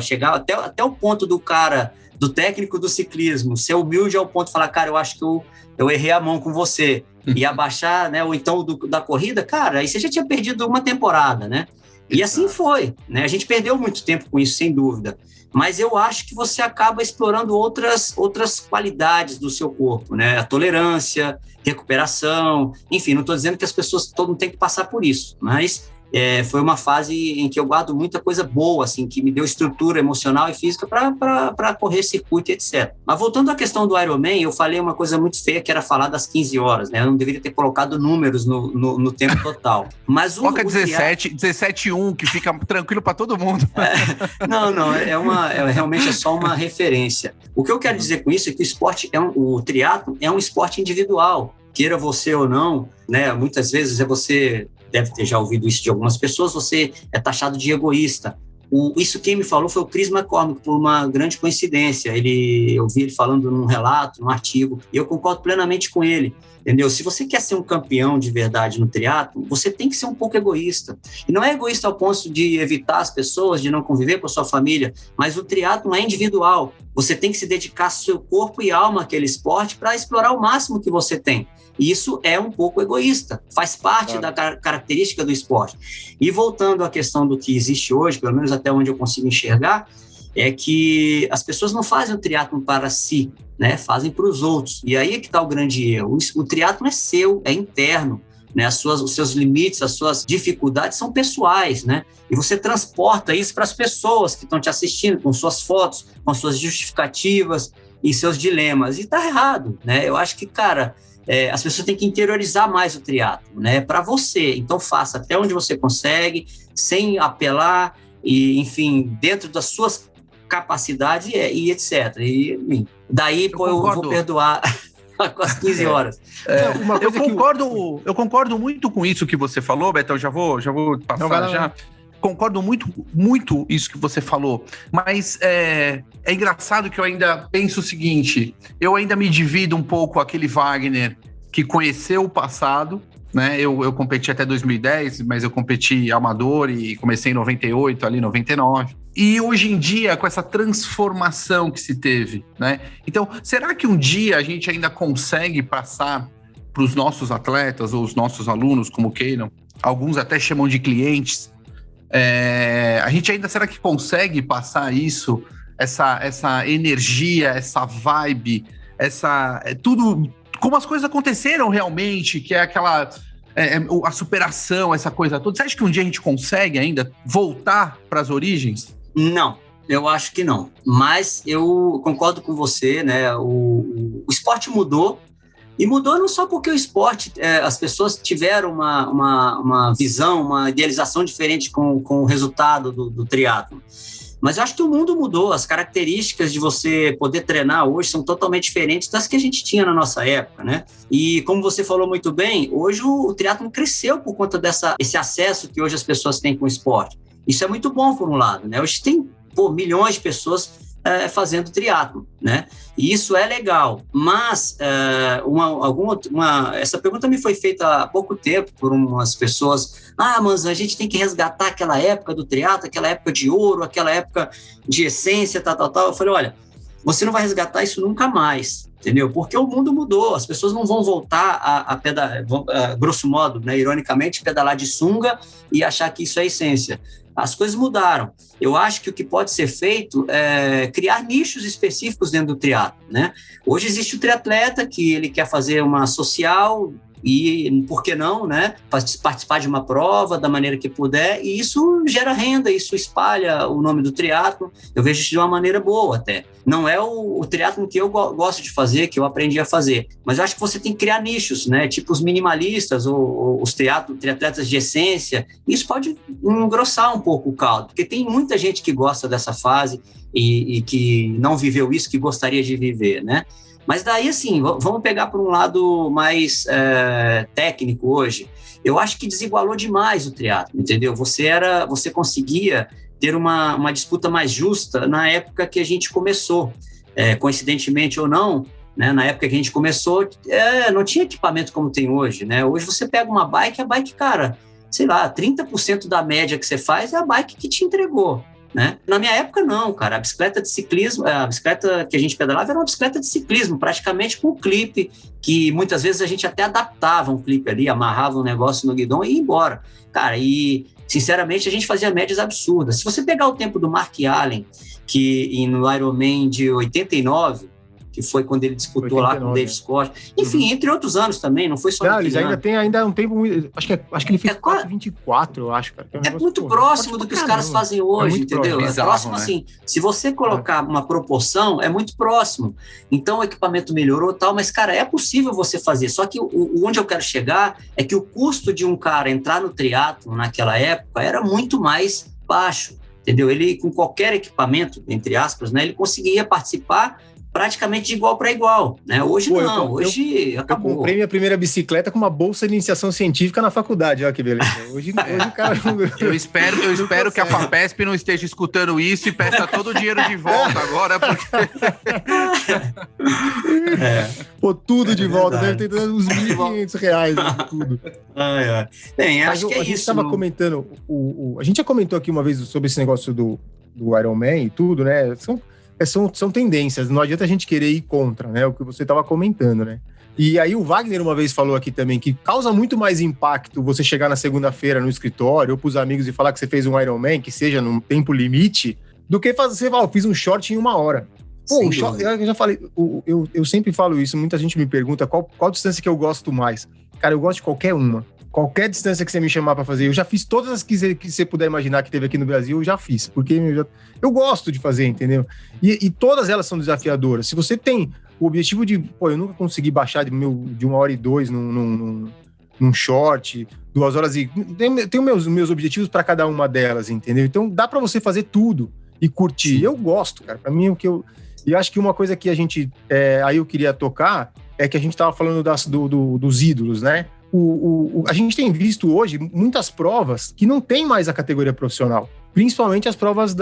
chegava até o ponto do técnico do ciclismo, ser humilde ao ponto de falar, cara, eu acho que eu errei a mão com você, e abaixar, né? Ou então da corrida, cara, aí você já tinha perdido uma temporada, né? E assim foi, né? A gente perdeu muito tempo com isso, sem dúvida. Mas eu acho que você acaba explorando outras qualidades do seu corpo, né? A tolerância, recuperação, enfim, não estou dizendo que as pessoas, todo mundo tem que passar por isso, mas foi uma fase em que eu guardo muita coisa boa, assim, que me deu estrutura emocional e física para correr circuito, etc. Mas voltando à questão do Ironman, eu falei uma coisa muito feia, que era falar das 15 horas, né? Eu não deveria ter colocado números no tempo total. Mas coloca 17,1, que fica tranquilo para todo mundo. Não, realmente é só uma referência. O que eu quero dizer com isso é que o triatlo é um esporte individual, queira você ou não, né? Muitas vezes você deve ter já ouvido isso de algumas pessoas, você é taxado de egoísta. Isso quem me falou foi o Chris McCormick, por uma grande coincidência. Eu vi ele falando num relato, num artigo, e eu concordo plenamente com ele, entendeu? Se você quer ser um campeão de verdade no triatlo, você tem que ser um pouco egoísta. E não é egoísta ao ponto de evitar as pessoas, de não conviver com a sua família, mas o triatlo é individual. Você tem que se dedicar seu corpo e alma àquele esporte para explorar o máximo que você tem. E isso é um pouco egoísta, faz parte da característica do esporte. E voltando à questão do que existe hoje, pelo menos até onde eu consigo enxergar, é que as pessoas não fazem o triatlo para si, né? Fazem para os outros. E aí é que está o grande erro. O triatlo é seu, é interno. né? Os seus limites, as suas dificuldades são pessoais, né? E você transporta isso para as pessoas que estão te assistindo, com suas fotos, com suas justificativas e seus dilemas. E tá errado, né? Eu acho que, cara, as pessoas têm que interiorizar mais o triatlo, né? Para você. Então faça até onde você consegue, sem apelar, e, enfim, dentro das suas capacidades e etc. E, enfim, daí eu vou perdoar com as 15 horas. Eu concordo muito com isso que você falou, Betão, já vou passar já. Concordo muito isso que você falou, mas é engraçado que eu ainda penso o seguinte, eu ainda me divido um pouco aquele Wagner que conheceu o passado, né? Eu competi até 2010, mas eu competi amador e comecei em 98, ali 99. E hoje em dia, com essa transformação que se teve, né? Então, será que um dia a gente ainda consegue passar para os nossos atletas ou os nossos alunos, como queiram, alguns até chamam de clientes, a gente ainda, será que consegue passar isso, essa energia, essa vibe, tudo, como as coisas aconteceram realmente, que é aquela... a superação, essa coisa toda. Você acha que um dia a gente consegue ainda voltar para as origens? Não, eu acho que não. Mas eu concordo com você, né? O esporte mudou. E mudou não só porque o esporte, as pessoas tiveram uma visão, uma idealização diferente com o resultado do triatlo. Mas eu acho que o mundo mudou, as características de você poder treinar hoje são totalmente diferentes das que a gente tinha na nossa época, né? E como você falou muito bem, hoje o triatlon cresceu por conta desse acesso que hoje as pessoas têm com o esporte. Isso é muito bom por um lado, né? Hoje tem milhões de pessoas fazendo triatlon, né? E isso é legal, mas essa pergunta me foi feita há pouco tempo por umas pessoas. Mas a gente tem que resgatar aquela época do triatlo, aquela época de ouro, aquela época de essência, tal. Eu falei, olha, você não vai resgatar isso nunca mais, entendeu? Porque o mundo mudou, as pessoas não vão voltar a pedalar, grosso modo, né, ironicamente, pedalar de sunga e achar que isso é essência. As coisas mudaram. Eu acho que o que pode ser feito é criar nichos específicos dentro do triatlo, né? Hoje existe o triatleta que ele quer fazer uma social e, por que não, né? Participar de uma prova da maneira que puder, e isso gera renda, isso espalha o nome do triatlo. Eu vejo isso de uma maneira boa até. Não é o triatlo que eu gosto de fazer, que eu aprendi a fazer, mas eu acho que você tem que criar nichos, né? Tipo os minimalistas ou os triatletas de essência. Isso pode engrossar um pouco o caldo, porque tem muita gente que gosta dessa fase e que não viveu isso, que gostaria de viver, né? Mas daí, assim, vamos pegar por um lado mais técnico hoje. Eu acho que desigualou demais o triatlo, entendeu? Você conseguia ter uma disputa mais justa na época que a gente começou. Coincidentemente ou não, né, na época que a gente começou, não tinha equipamento como tem hoje, né? Hoje você pega uma bike, a bike, cara, sei lá, 30% da média que você faz é a bike que te entregou, né? Na minha época, não, cara. A bicicleta de ciclismo, a bicicleta que a gente pedalava era uma bicicleta de ciclismo, praticamente com clipe, que muitas vezes a gente até adaptava um clipe ali, amarrava um negócio no guidão e ia embora. Cara, e sinceramente a gente fazia médias absurdas. Se você pegar o tempo do Mark Allen, que no Ironman de 89, que foi quando ele disputou 89, lá com o Dave Scott. Enfim, entre outros anos também, não foi só naquele ano. Ainda tem um tempo... Acho que ele fez 4,24, eu acho, cara. É muito próximo do que os caras fazem hoje, entendeu? É próximo, né? Assim, se você colocar uma proporção, é muito próximo. Então, o equipamento melhorou e tal, mas, cara, é possível você fazer. Só que onde eu quero chegar é que o custo de um cara entrar no triatlo naquela época era muito mais baixo, entendeu? Ele, com qualquer equipamento, entre aspas, né, ele conseguia participar praticamente de igual para igual, né? Hoje não, hoje acabou. Eu comprei minha primeira bicicleta com uma bolsa de iniciação científica na faculdade, olha que beleza. Hoje o cara... Eu espero que a FAPESP não esteja escutando isso e peça todo o dinheiro de volta agora, porque... tudo de volta, deve ter uns R$1.500, tudo. Bem, acho que é isso. A gente estava comentando, a gente já comentou aqui uma vez sobre esse negócio do Ironman e tudo, né? São tendências, não adianta a gente querer ir contra, né? O que você estava comentando, né? E aí o Wagner uma vez falou aqui também que causa muito mais impacto você chegar na segunda-feira no escritório ou pros amigos e falar que você fez um Ironman, que seja num tempo limite, do que você falar, fiz um short em 1 hora. Pô, eu já falei, eu sempre falo isso, muita gente me pergunta qual distância que eu gosto mais. Cara, eu gosto de qualquer uma. Qualquer distância que você me chamar para fazer, eu já fiz todas as que você puder imaginar que teve aqui no Brasil, eu já fiz, porque eu gosto de fazer, entendeu? E todas elas são desafiadoras. Se você tem o objetivo de, eu nunca consegui baixar de 1h02 num short, 2 horas e... Tenho meus objetivos para cada uma delas, entendeu? Então dá para você fazer tudo e curtir. Eu gosto, cara. Para mim, E acho que uma coisa que a gente... aí eu queria tocar é que a gente estava falando dos ídolos, né? A gente tem visto hoje muitas provas que não tem mais a categoria profissional, principalmente as provas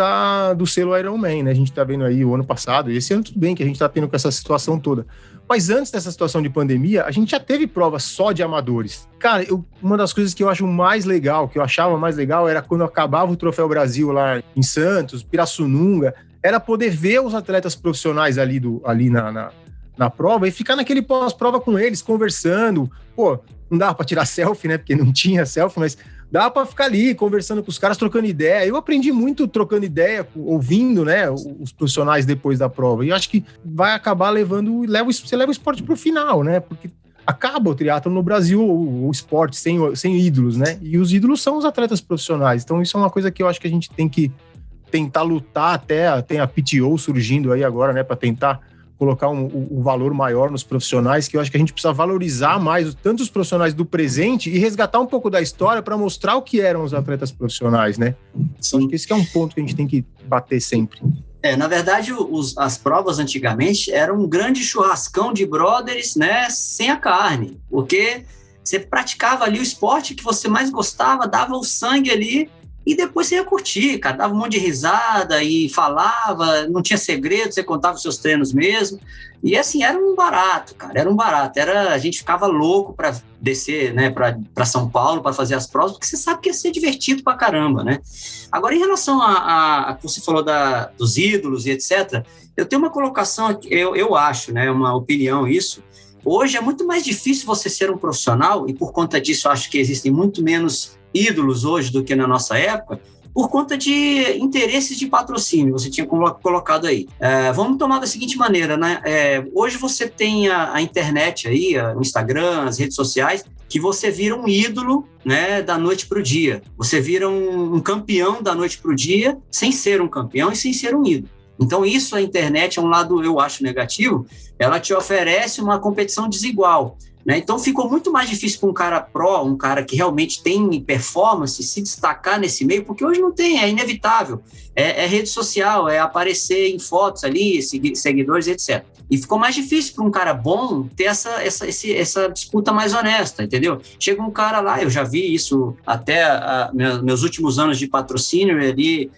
do selo Ironman, né? A gente tá vendo aí o ano passado, e esse ano tudo bem que a gente tá tendo com essa situação toda. Mas antes dessa situação de pandemia, a gente já teve provas só de amadores. Cara, uma das coisas que eu acho mais legal, que eu achava mais legal, era quando acabava o Troféu Brasil lá em Santos, Pirassununga, era poder ver os atletas profissionais ali na prova e ficar naquele pós-prova com eles, conversando. Não dava para tirar selfie, né? Porque não tinha selfie, mas dava para ficar ali, conversando com os caras, trocando ideia. Eu aprendi muito trocando ideia, ouvindo, né, os profissionais depois da prova. E eu acho que vai acabar você leva o esporte para o final, né? Porque acaba o triatlo no Brasil, o esporte sem ídolos, né? E os ídolos são os atletas profissionais. Então isso é uma coisa que eu acho que a gente tem que tentar lutar até. Tem a PTO surgindo aí agora, né, para tentar colocar um valor maior nos profissionais, que eu acho que a gente precisa valorizar mais tanto os profissionais do presente e resgatar um pouco da história para mostrar o que eram os atletas profissionais, né? Então, acho que esse que é um ponto que a gente tem que bater sempre. Na verdade, as provas antigamente eram um grande churrascão de brothers, né, sem a carne, porque você praticava ali o esporte que você mais gostava, dava o sangue ali, e depois você ia curtir, cara, dava um monte de risada e falava, não tinha segredo, você contava os seus treinos mesmo. E assim, era um barato, cara, a gente ficava louco para descer, né, para São Paulo, para fazer as provas, porque você sabe que ia ser divertido pra caramba, né? Agora, em relação a que você falou dos ídolos e etc., eu tenho uma colocação, eu acho, né, uma opinião isso. Hoje é muito mais difícil você ser um profissional, e por conta disso eu acho que existem muito menos ídolos hoje do que na nossa época, por conta de interesses de patrocínio, você tinha colocado aí. Vamos tomar da seguinte maneira, né? Hoje você tem a internet aí, o Instagram, as redes sociais, que você vira um ídolo, né, da noite para o dia. Você vira um campeão da noite para o dia, sem ser um campeão e sem ser um ídolo. Então, isso, a internet é um lado, eu acho, negativo, ela te oferece uma competição desigual, né? Então, ficou muito mais difícil para um cara pró, um cara que realmente tem performance, se destacar nesse meio, porque hoje não tem, é inevitável. É rede social, é aparecer em fotos ali, seguidores, etc. E ficou mais difícil para um cara bom ter essa disputa mais honesta, entendeu? Chega um cara lá, eu já vi isso até meus últimos anos de patrocínio ali,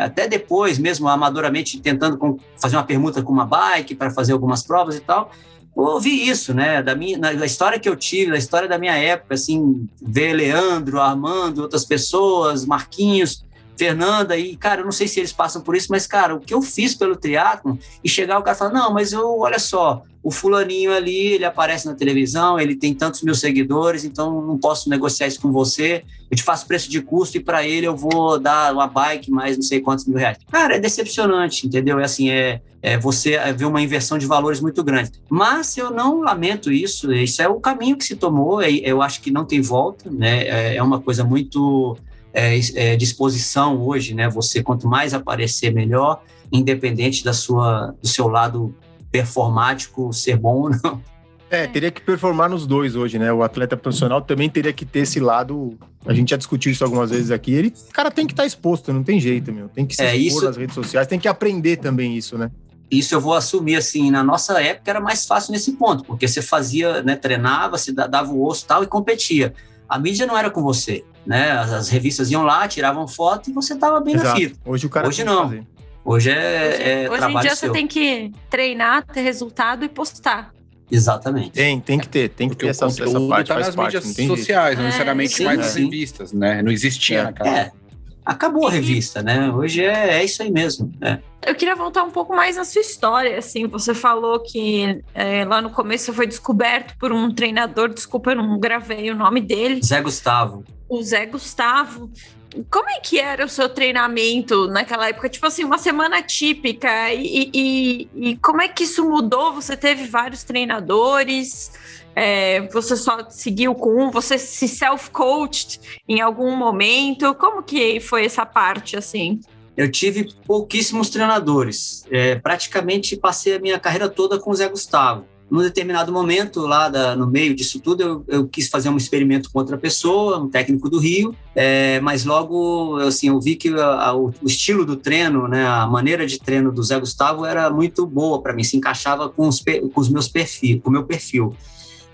até depois mesmo, amadoramente, tentando fazer uma permuta com uma bike para fazer algumas provas e tal. Eu ouvi isso, né, da história que eu tive, da história da minha época, assim, ver Leandro, Armando, outras pessoas, Marquinhos, Fernanda, e, cara, eu não sei se eles passam por isso, mas, cara, o que eu fiz pelo triatlon, e chegar o cara e falar, não, mas olha só, o fulaninho ali, ele aparece na televisão, ele tem tantos mil seguidores, então não posso negociar isso com você, eu te faço preço de custo e para ele eu vou dar uma bike mais não sei quantos R$1.000. Cara, é decepcionante, entendeu? Você vê uma inversão de valores muito grande. Mas eu não lamento isso é o caminho que se tomou, eu acho que não tem volta, né? É uma coisa muito disposição hoje, né? Você, quanto mais aparecer, melhor, independente do seu lado performático ser bom ou não. Teria que performar nos dois hoje, né? O atleta profissional também teria que ter esse lado. A gente já discutiu isso algumas vezes aqui. O cara tem que estar exposto, não tem jeito, meu. Tem que se expor nas redes sociais, tem que aprender também isso, né? Isso eu vou assumir, assim, na nossa época era mais fácil nesse ponto, porque você fazia, né, treinava, você dava o osso e tal e competia. A mídia não era com você, né? As revistas iam lá, tiravam foto e você estava bem na fita. Hoje o cara Hoje não. Fazer. Hoje hoje trabalho em dia seu. Você tem que treinar, ter resultado e postar. Exatamente. Tem que ter essa parte. Tá nas mídias sociais, não necessariamente mais nas sim. revistas, né? Não existia naquela. Acabou a revista, né? Hoje é isso aí mesmo. Eu queria voltar um pouco mais na sua história, assim, você falou que lá no começo você foi descoberto por um treinador, desculpa, eu não gravei o nome dele. Zé Gustavo. O Zé Gustavo. Como é que era o seu treinamento naquela época? Tipo assim, uma semana típica e como é que isso mudou? Você teve vários treinadores Você só seguiu com um? Você se self-coached em algum momento? Como que foi essa parte, assim? Eu tive pouquíssimos treinadores. Praticamente passei a minha carreira toda com o Zé Gustavo. Num determinado momento, lá no meio disso tudo, eu quis fazer um experimento com outra pessoa, um técnico do Rio, mas logo assim, eu vi que o estilo do treino, né, a maneira de treino do Zé Gustavo era muito boa para mim, se encaixava com o meu perfil.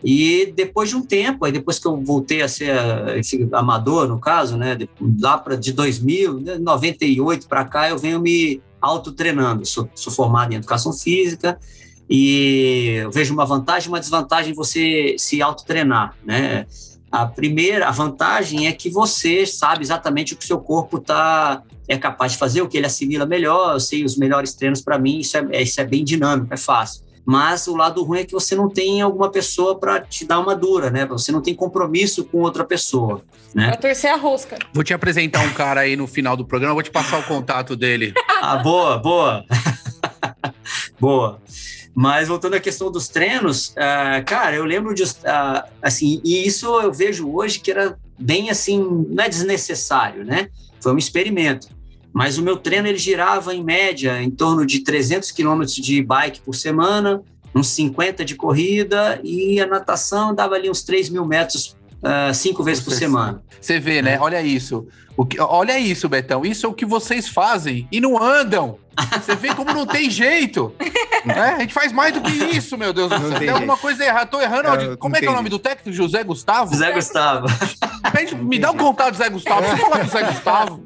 E depois de um tempo, aí depois que eu voltei a ser amador, no caso, né, lá de 98 para cá, eu venho me autotreinando. Sou formado em educação física, e eu vejo uma vantagem e uma desvantagem em você se autotreinar, né? A vantagem é que você sabe exatamente o que o seu corpo é capaz de fazer, o que ele assimila melhor. Eu sei os melhores treinos para mim, isso é bem dinâmico, é fácil. Mas o lado ruim é que você não tem alguma pessoa para te dar uma dura, né? Você não tem compromisso com outra pessoa, né? Pra torcer a rosca. Vou te apresentar um cara aí no final do programa, vou te passar o contato dele. Boa. Boa. Mas voltando à questão dos treinos, cara, eu lembro de, assim, e isso eu vejo hoje que era bem assim, não é desnecessário, né? Foi um experimento. Mas o meu treino, ele girava em média em torno de 300 quilômetros de bike por semana, uns 50 de corrida, e a natação dava ali uns 3.000 metros 5 vezes por semana. Você vê, né? Olha isso. Olha isso, Betão. Isso é o que vocês fazem e não andam. Você vê como não tem jeito. A gente faz mais do que isso, meu Deus do céu. Tem alguma coisa errada. Tô errando. Como é que é o nome do técnico? José Gustavo? José Gustavo. Me dá um contato do Zé Gustavo. Deixa eu falar com o Zé Gustavo.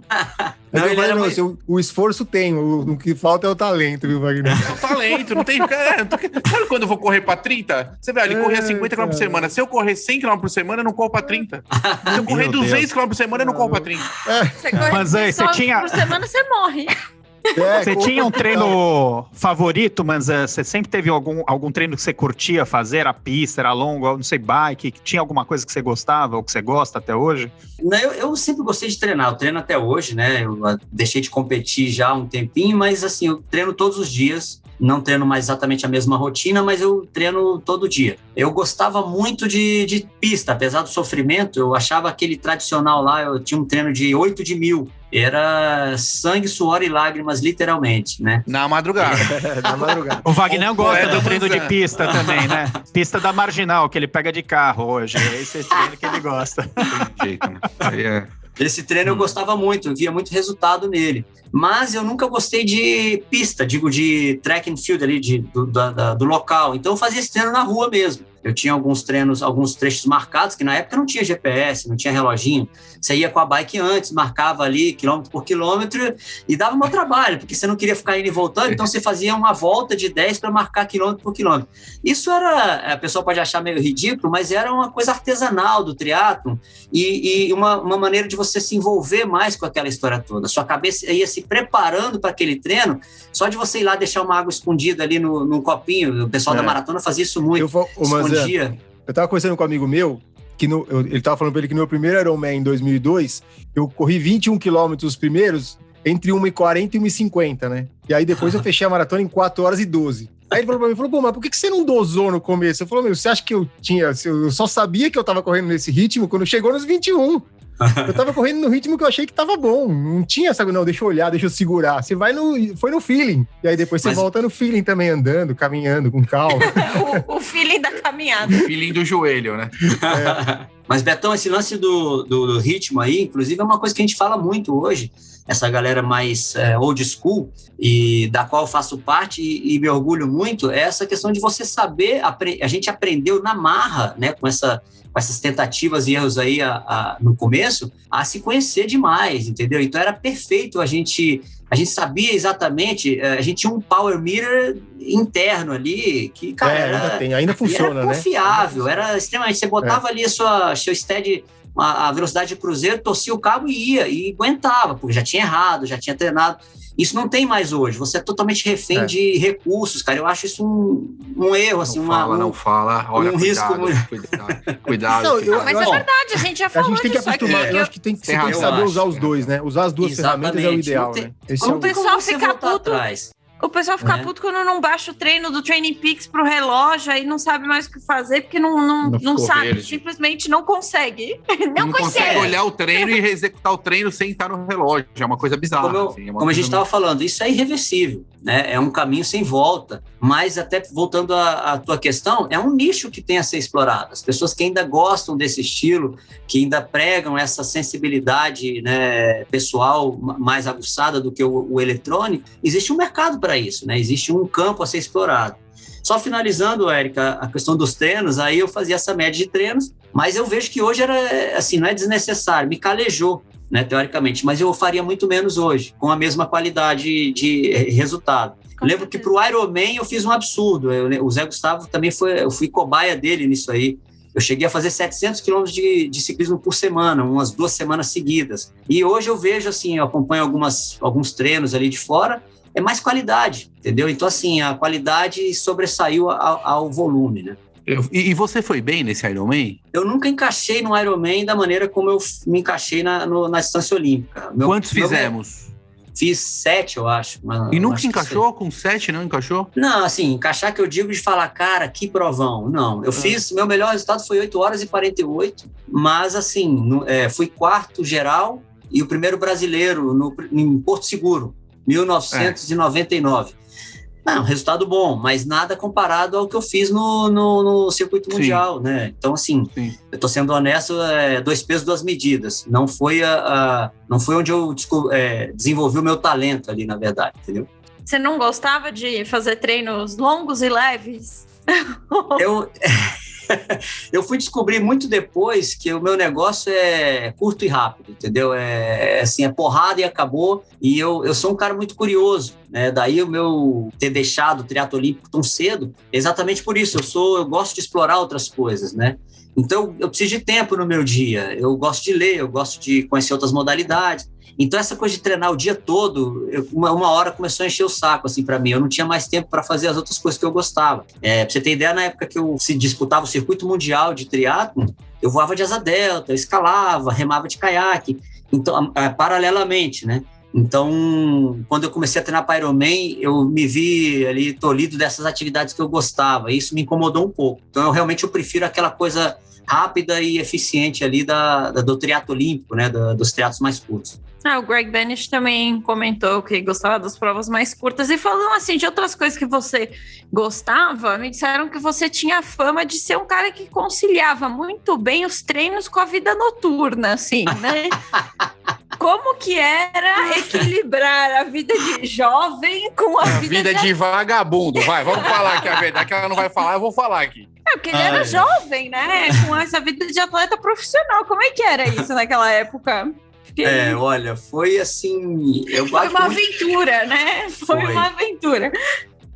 O esforço tem, o que falta é o talento, viu, Wagner? É o talento, não tem... Sabe quando eu vou correr pra 30? Você vê, ele corria 50 km por semana. Se eu correr 100 km por semana, eu não corro pra 30. Se eu correr 200 km por semana, eu não corro pra 30. Você corre Mas aí, você tinha... por semana, você morre. Você tinha um treino favorito, mas você sempre teve algum treino que você curtia fazer? Era pista, era longo, não sei, bike? Tinha alguma coisa que você gostava ou que você gosta até hoje? Não, eu sempre gostei de treinar, eu treino até hoje, né? Eu deixei de competir já há um tempinho, mas assim, eu treino todos os dias. Não treino mais exatamente a mesma rotina, mas eu treino todo dia. Eu gostava muito de pista, apesar do sofrimento, eu achava aquele tradicional lá, eu tinha um treino de 8 de 1000. Era sangue, suor e lágrimas, literalmente, né? Na madrugada. Na madrugada. O Wagner gosta do treino de pista também, né? Pista da Marginal, que ele pega de carro hoje. É esse treino que ele gosta. Tem jeito, né? Aí é... Esse treino eu gostava muito, eu via muito resultado nele. Mas eu nunca gostei de pista, digo, de track and field ali, do local. Então eu fazia esse treino na rua mesmo. Eu tinha alguns trechos marcados, que na época não tinha GPS, não tinha reloginho. Você ia com a bike antes, marcava ali quilômetro por quilômetro e dava um trabalho, porque você não queria ficar indo e voltando, então você fazia uma volta de 10 para marcar quilômetro por quilômetro. Isso era, a pessoa pode achar meio ridículo, mas era uma coisa artesanal do triatlon e uma maneira de você se envolver mais com aquela história toda. Sua cabeça ia se preparando para aquele treino, só de você ir lá deixar uma água escondida ali num copinho. O pessoal da maratona fazia isso muito. Eu tava conversando com um amigo meu, ele tava falando pra ele que no meu primeiro Ironman em 2002, eu corri 21 quilômetros os primeiros, entre 1h40 e 1h50, né? E aí depois eu fechei a maratona em 4 horas e 12. Aí ele falou pra mim, pô, mas por que você não dosou no começo? Eu falei, você acha que eu só sabia que eu tava correndo nesse ritmo quando chegou nos 21. Eu tava correndo no ritmo que eu achei que tava bom. Não tinha essa, não, deixa eu olhar, deixa eu segurar. Você foi no feeling. E aí depois você volta no feeling também, andando, caminhando, com calma. o feeling da caminhada. O feeling do joelho, né? Mas, Betão, esse lance do ritmo aí, inclusive, é uma coisa que a gente fala muito hoje, essa galera mais old school, e da qual eu faço parte e me orgulho muito, é essa questão de você saber, a gente aprendeu na marra, né, com essas tentativas e erros aí no começo, a se conhecer demais, entendeu? Então era perfeito, a gente sabia exatamente, a gente tinha um power meter interno ali, que, cara, ainda funciona, era confiável, né? Era extremamente, você botava ali seu stead, a velocidade de cruzeiro, torcia o cabo e ia, e aguentava, porque já tinha errado, já tinha treinado. Isso não tem mais hoje, você é totalmente refém de recursos, cara. Eu acho isso um erro, assim, não fala. Olha, um risco muito. Cuidado. Mas é verdade, a gente já falou. A gente tem que acostumar, eu acho que tem que saber usar os dois, né? Usar as duas ferramentas é o ideal, né? O pessoal fica puto. O pessoal fica puto quando não baixa o treino do Training Peaks pro relógio, aí não sabe mais o que fazer, porque não sabe, verde. Simplesmente não consegue. Não consegue olhar o treino e executar o treino sem estar no relógio. É uma coisa bizarra. Como a gente estava falando, isso é irreversível, né? É um caminho sem volta. Mas até voltando à tua questão, é um nicho que tem a ser explorado. As pessoas que ainda gostam desse estilo, que ainda pregam essa sensibilidade, né, pessoal mais aguçada do que o eletrônico, existe um mercado para isso, né? Existe um campo a ser explorado. Só finalizando, Érica, a questão dos treinos, aí eu fazia essa média de treinos, mas eu vejo que hoje era assim, não é desnecessário, me calejou, né, teoricamente, mas eu faria muito menos hoje, com a mesma qualidade de resultado. Lembro que para o Ironman eu fiz um absurdo, o Zé Gustavo também eu fui cobaia dele nisso aí. Eu cheguei a fazer 700 quilômetros de ciclismo por semana, umas 2 semanas seguidas. E hoje eu vejo, assim, eu acompanho alguns treinos ali de fora, é mais qualidade, entendeu? Então, assim, a qualidade sobressaiu ao volume, né? E você foi bem nesse Ironman? Eu nunca encaixei no Ironman da maneira como eu me encaixei na distância olímpica. Quantos fizemos? Fiz 7, eu acho. E nunca encaixou? Com 7 não encaixou? Não, assim, encaixar que eu digo de falar, cara, que provão. Não, eu fiz, meu melhor resultado foi 8 horas e 48, mas assim, fui 4º geral e o primeiro brasileiro em Porto Seguro, 1999. Não, resultado bom, mas nada comparado ao que eu fiz no circuito mundial, né? Então, assim, eu tô sendo honesto, 2 pesos, 2 medidas. Não foi onde eu desenvolvi o meu talento ali, na verdade, entendeu? Você não gostava de fazer treinos longos e leves? Eu fui descobrir muito depois que o meu negócio é curto e rápido, entendeu? Assim, é porrada e acabou. E eu sou um cara muito curioso, né? Daí o meu ter deixado o triatlo olímpico tão cedo, exatamente por isso. Eu gosto de explorar outras coisas, né? Então, eu preciso de tempo no meu dia. Eu gosto de ler, eu gosto de conhecer outras modalidades. Então, essa coisa de treinar o dia todo, uma hora começou a encher o saco, assim, para mim. Eu não tinha mais tempo para fazer as outras coisas que eu gostava. Pra você ter ideia, na época que eu disputava o circuito mundial de triatlo, eu voava de asa delta, eu escalava, remava de caiaque, então, paralelamente, né? Então, quando eu comecei a treinar para Ironman, eu me vi ali tolhido dessas atividades que eu gostava, e isso me incomodou um pouco. Então, eu prefiro aquela coisa rápida e eficiente ali do triatlo olímpico, né? Dos triatlos mais curtos. O Greg Banish também comentou que gostava das provas mais curtas e falando assim de outras coisas que você gostava, me disseram que você tinha a fama de ser um cara que conciliava muito bem os treinos com a vida noturna, assim, né? Como que era equilibrar a vida de jovem com a vida de vagabundo? Vamos falar aqui a verdade, que ela não vai falar, eu vou falar aqui. Porque ele era jovem, né? Com essa vida de atleta profissional. Como é que era isso naquela época? Olha, foi assim... Foi uma aventura, né? Foi uma aventura.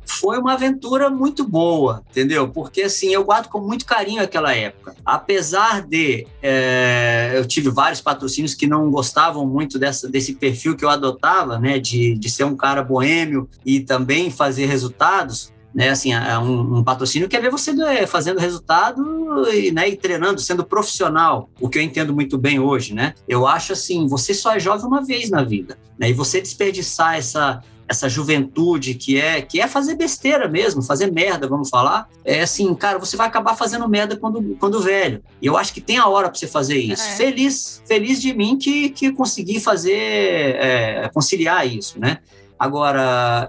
Foi uma aventura muito boa, entendeu? Porque, assim, eu guardo com muito carinho aquela época. Apesar de... eu tive vários patrocínios que não gostavam muito desse perfil que eu adotava, né? De ser um cara boêmio e também fazer resultados, né? Assim, um patrocínio quer ver você fazendo resultado e, né, e treinando, sendo profissional, o que eu entendo muito bem hoje, né? Eu acho assim, você só é jovem uma vez na vida, né? E você desperdiçar essa juventude que é fazer besteira mesmo, fazer merda, vamos falar, assim, cara, você vai acabar fazendo merda quando velho. E eu acho que tem a hora para você fazer isso. Feliz de mim que consegui conciliar isso, né? Agora,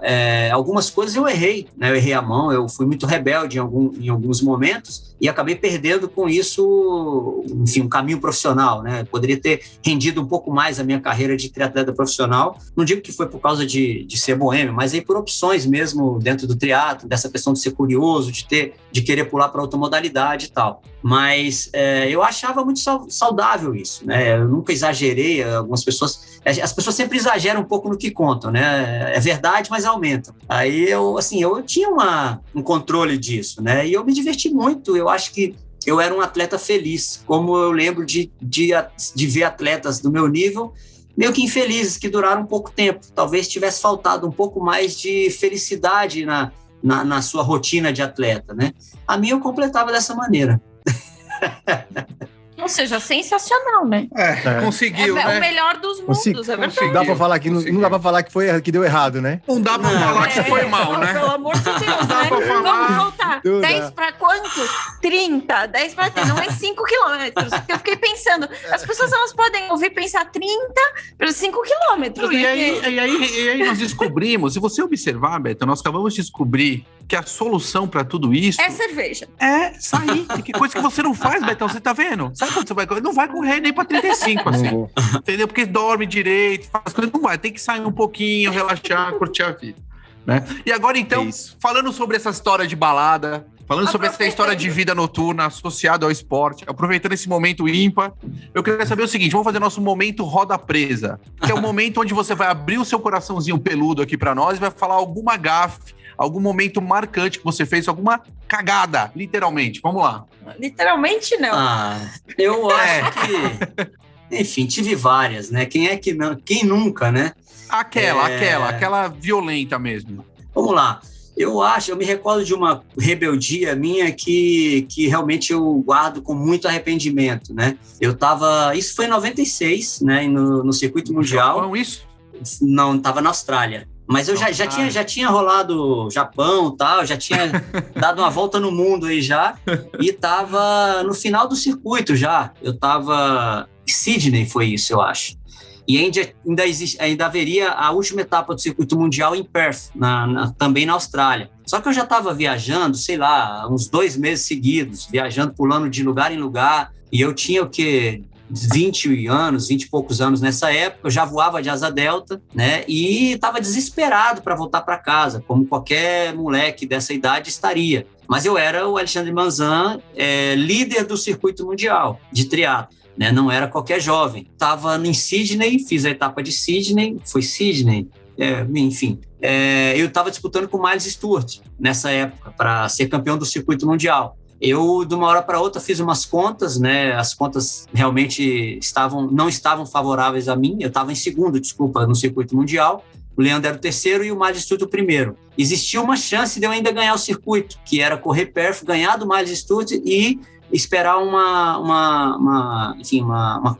algumas coisas eu errei, né? Eu errei a mão, eu fui muito rebelde em alguns momentos e acabei perdendo com isso, enfim, um caminho profissional, né? Poderia ter rendido um pouco mais a minha carreira de triatleta profissional. Não digo que foi por causa de ser boêmio, mas aí por opções mesmo dentro do triatlo, dessa questão de ser curioso, de querer pular para outra modalidade e tal. Mas eu achava muito saudável isso, né? Eu nunca exagerei, as pessoas sempre exageram um pouco no que contam, né? É verdade, mas aumenta. Aí eu tinha um controle disso, né? E eu me diverti muito. Eu acho que eu era um atleta feliz, como eu lembro de ver atletas do meu nível meio que infelizes, que duraram pouco tempo. Talvez tivesse faltado um pouco mais de felicidade na sua rotina de atleta, né? A minha eu completava dessa maneira. seja, sensacional, né? Conseguiu, É né? o melhor dos mundos, é verdade. Dá pra falar que não dá pra falar que deu errado, né? Não dá pra falar que foi mal, né? Pelo amor de Deus, dá né? pra falar. Vamos voltar. Não 10 dá. pra quanto? 30. 10 pra 30, não é 5 quilômetros. Porque eu fiquei pensando, as pessoas elas podem ouvir pensar 30 pelos 5 quilômetros. E né? aí nós descobrimos, se você observar, Beto, nós acabamos de descobrir que a solução pra tudo isso É cerveja. é sair. Que coisa que você não faz, Betão, você tá vendo? Sabe quando você vai correr? Não vai correr nem pra 35, assim. Não vou. Entendeu? Porque dorme direito, faz coisas, não vai. Tem que sair um pouquinho, relaxar, curtir a vida. Né? E agora, então, É isso. falando sobre essa história de balada, falando sobre essa história de vida noturna associada ao esporte, aproveitando esse momento ímpar, eu queria saber o seguinte, vamos fazer nosso momento roda presa, que é o momento onde você vai abrir o seu coraçãozinho peludo aqui pra nós e vai falar alguma gafe, algum momento marcante que você fez, alguma cagada, literalmente. Vamos lá. Literalmente não. Eu acho que... Enfim, tive várias, né? Quem é que não... Quem nunca, né? Aquela violenta mesmo. Vamos lá. Eu me recordo de uma rebeldia minha que realmente eu guardo com muito arrependimento, né? Isso foi em 96, né? No circuito mundial. Japão, isso? Não, estava na Austrália. Mas eu já tinha rolado Japão e tal, já tinha dado uma volta no mundo aí já, e estava no final do circuito já. Eu estava em Sydney, foi isso, eu acho. E ainda haveria a última etapa do circuito mundial em Perth, também na Austrália. Só que eu já estava viajando, sei lá, uns 2 meses seguidos, viajando, pulando de lugar em lugar, e eu tinha o quê? 20 e poucos anos nessa época, eu já voava de asa delta, né? E estava desesperado para voltar para casa, como qualquer moleque dessa idade estaria. Mas eu era o Alexandre Manzan, líder do circuito mundial de triatlo, né? Não era qualquer jovem. Estava em Sydney, fiz a etapa de Sydney, foi Sydney, enfim. Eu estava disputando com o Miles Stewart nessa época para ser campeão do circuito mundial. Eu, de uma hora para outra, fiz umas contas, né? As contas realmente não estavam favoráveis a mim. Eu estava em segundo, no circuito mundial. O Leandro era o terceiro e o Miles Stewart o primeiro. Existia uma chance de eu ainda ganhar o circuito, que era correr Perth, ganhar do Miles Stewart e esperar uma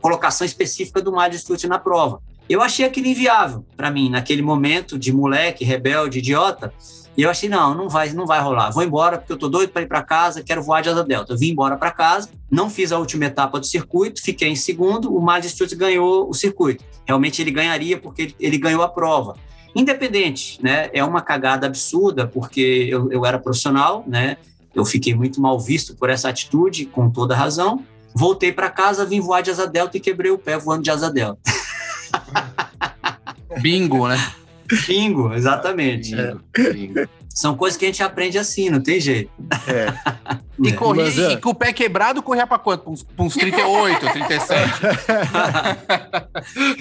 colocação específica do Miles Stewart na prova. Eu achei aquilo inviável para mim, naquele momento de moleque, rebelde, idiota. E eu achei, não vai rolar. Vou embora porque eu tô doido para ir para casa, quero voar de asa delta. Eu vim embora para casa, não fiz a última etapa do circuito, fiquei em segundo, o Miles Stewart ganhou o circuito. Realmente ele ganharia porque ele ganhou a prova. Independente, né? É uma cagada absurda porque eu era profissional, né? Eu fiquei muito mal visto por essa atitude, com toda razão. Voltei para casa, vim voar de asa delta e quebrei o pé voando de asa delta. Bingo, né? Bingo, exatamente. Bingo. São coisas que a gente aprende assim, não tem jeito. E com o pé quebrado, corria para quanto? Pra uns 38, 37?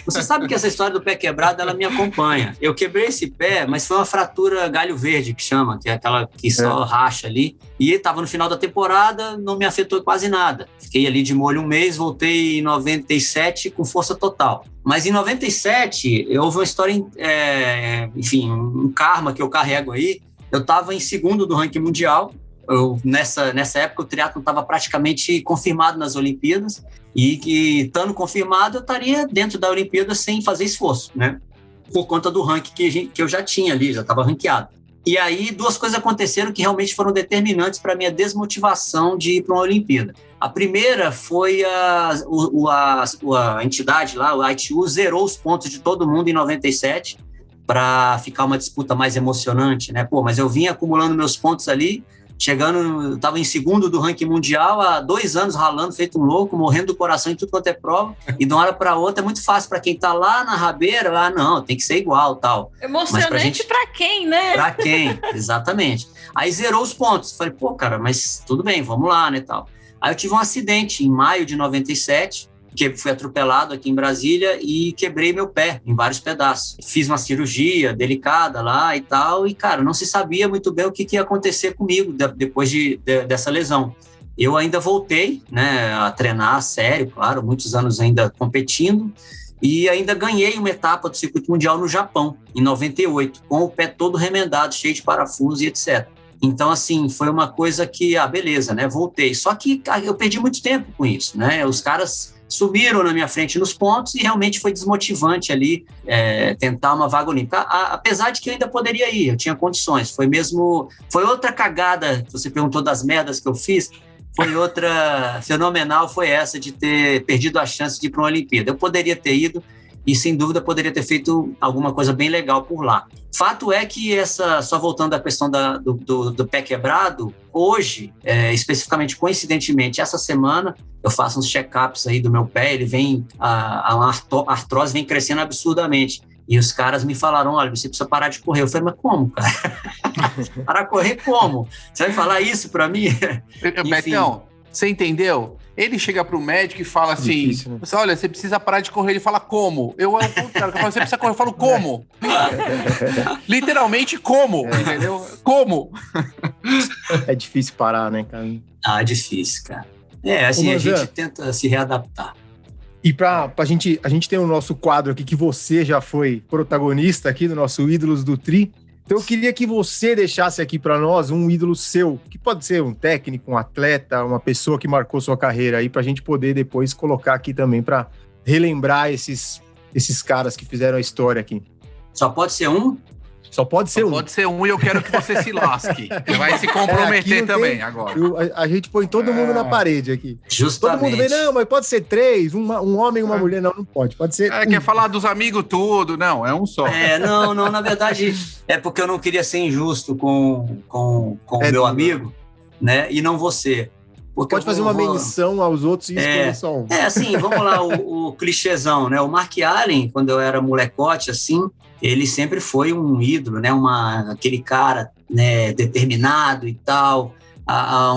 Você sabe que essa história do pé quebrado, ela me acompanha. Eu quebrei esse pé, mas foi uma fratura galho verde, que chama, que é aquela que só racha ali. E estava no final da temporada, não me afetou quase nada. Fiquei ali de molho um mês, voltei em 97 com força total. Mas em 97, houve uma história, um karma que eu carrego aí. Eu estava em segundo do ranking mundial. Nessa época, o triatlon estava praticamente confirmado nas Olimpíadas. E estando confirmado, eu estaria dentro da Olimpíada sem fazer esforço, né? Por conta do ranking que eu já tinha ali, já estava ranqueado. E aí, 2 coisas aconteceram que realmente foram determinantes para a minha desmotivação de ir para uma Olimpíada. A primeira foi a entidade lá, o ITU, zerou os pontos de todo mundo em 97 para ficar uma disputa mais emocionante, né? Mas eu vim acumulando meus pontos ali, eu estava em segundo do ranking mundial há 2 anos ralando, feito um louco, morrendo do coração em tudo quanto é prova, e de uma hora para outra é muito fácil para quem está lá na rabeira, não, tem que ser igual, tal. Emocionante para quem, né? Para quem, exatamente. Aí zerou os pontos, falei, cara, mas tudo bem, vamos lá, né, tal. Aí eu tive um acidente em maio de 97, que fui atropelado aqui em Brasília e quebrei meu pé em vários pedaços. Fiz uma cirurgia delicada lá e tal, e, cara, não se sabia muito bem o que ia acontecer comigo depois dessa lesão. Eu ainda voltei, né, a treinar a sério, claro, muitos anos ainda competindo, e ainda ganhei uma etapa do circuito mundial no Japão, em 98, com o pé todo remendado, cheio de parafusos e etc. Então, assim, foi uma coisa que, beleza, né, voltei. Só que eu perdi muito tempo com isso, né? Os caras subiram na minha frente nos pontos e realmente foi desmotivante ali tentar uma vaga olímpica. Apesar de que eu ainda poderia ir, eu tinha condições. Foi outra cagada, você perguntou das merdas que eu fiz, foi outra fenomenal, foi essa de ter perdido a chance de ir para uma Olimpíada. Eu poderia ter ido e, sem dúvida, poderia ter feito alguma coisa bem legal por lá. Fato é que só voltando à questão do pé quebrado, hoje, especificamente, coincidentemente, essa semana, eu faço uns check-ups aí do meu pé, ele vem, a artrose vem crescendo absurdamente. E os caras me falaram, olha, você precisa parar de correr. Eu falei, mas como, cara? Parar de correr como? Você vai falar isso pra mim? Betão, você entendeu? Ele chega pro médico e fala assim, difícil, né? Olha, você precisa parar de correr. Ele fala, como? Eu é o contrário. Eu falo, você precisa correr. Eu falo, como? Literalmente, como? Entendeu? Como? É difícil parar, né, cara? É difícil, cara. Assim, a gente tenta se readaptar. E a gente tem o nosso quadro aqui, que você já foi protagonista aqui do nosso Ídolos do Tri. Então eu queria que você deixasse aqui para nós um ídolo seu, que pode ser um técnico, um atleta, uma pessoa que marcou sua carreira aí, para a gente poder depois colocar aqui também para relembrar esses caras que fizeram a história aqui. Só pode ser um? Só pode ser um. Pode ser um e eu quero que você se lasque. Você vai se comprometer também agora. A gente põe todo mundo na parede aqui. Justamente. Todo mundo vem, não, mas pode ser 3, um homem e uma mulher. Não pode. Pode ser Quer falar dos amigos tudo. Não, é um só. Não, na verdade, é porque eu não queria ser injusto com o meu amigo, né? E não você. Porque pode fazer uma menção aos outros e escolher só um. Assim, vamos lá, o clichêzão, né? O Mark Allen, quando eu era molecote, assim, ele sempre foi um ídolo, né? Aquele cara, né, determinado e tal,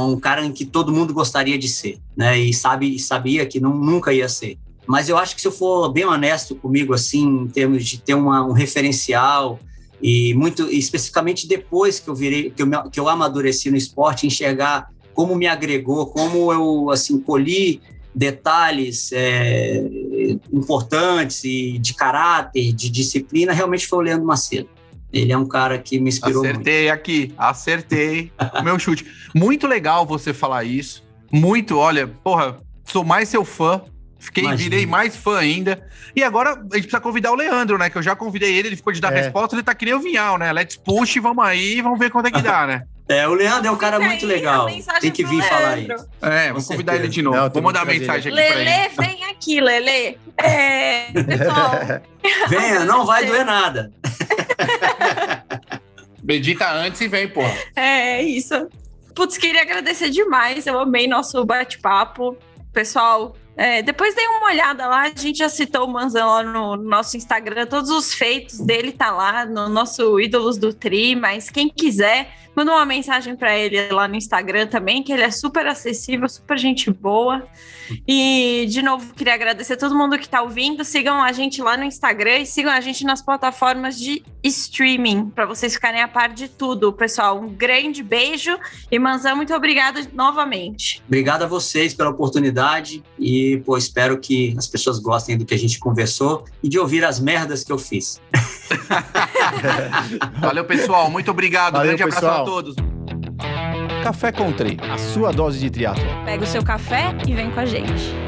um cara em que todo mundo gostaria de ser, né? E sabia que nunca ia ser. Mas eu acho que se eu for bem honesto comigo, assim, em termos de ter um referencial, e muito especificamente depois que eu amadureci no esporte, enxergar como me agregou, como eu, assim, colhi detalhes importantes e de caráter, de disciplina, realmente foi o Leandro Macedo. Ele é um cara que me inspirou Acertei o meu chute. Muito legal você falar isso. Muito, olha, sou mais seu fã. Virei mais fã ainda. E agora a gente precisa convidar o Leandro, né? Que eu já convidei ele ficou de dar resposta, ele tá que nem o Vinhal, né? Let's push, vamos aí, vamos ver quanto é que dá, né? O Leandro é um cara muito legal. Tem que vir falar isso. Vamos convidar ele de novo. Vou mandar mensagem aqui pra ele. Lelê, vem aqui, Lelê. Pessoal. Venha, não vai doer nada. Medita antes e vem, porra. É isso. Putz, queria agradecer demais. Eu amei nosso bate-papo. Pessoal, depois dei uma olhada lá, a gente já citou o Manzan lá no nosso Instagram, todos os feitos dele tá lá no nosso Ídolos do Tri, mas quem quiser, manda uma mensagem para ele lá no Instagram também, que ele é super acessível, super gente boa. E, de novo, queria agradecer a todo mundo que tá ouvindo, sigam a gente lá no Instagram e sigam a gente nas plataformas de streaming, para vocês ficarem a par de tudo. Pessoal, um grande beijo e, Manzan, muito obrigada novamente. Obrigado a vocês pela oportunidade e, espero que as pessoas gostem do que a gente conversou e de ouvir as merdas que eu fiz. Valeu, pessoal. Muito obrigado. Valeu, grande abraço a todos. Café com Tri, a sua dose de triatlon. Pega o seu café e vem com a gente.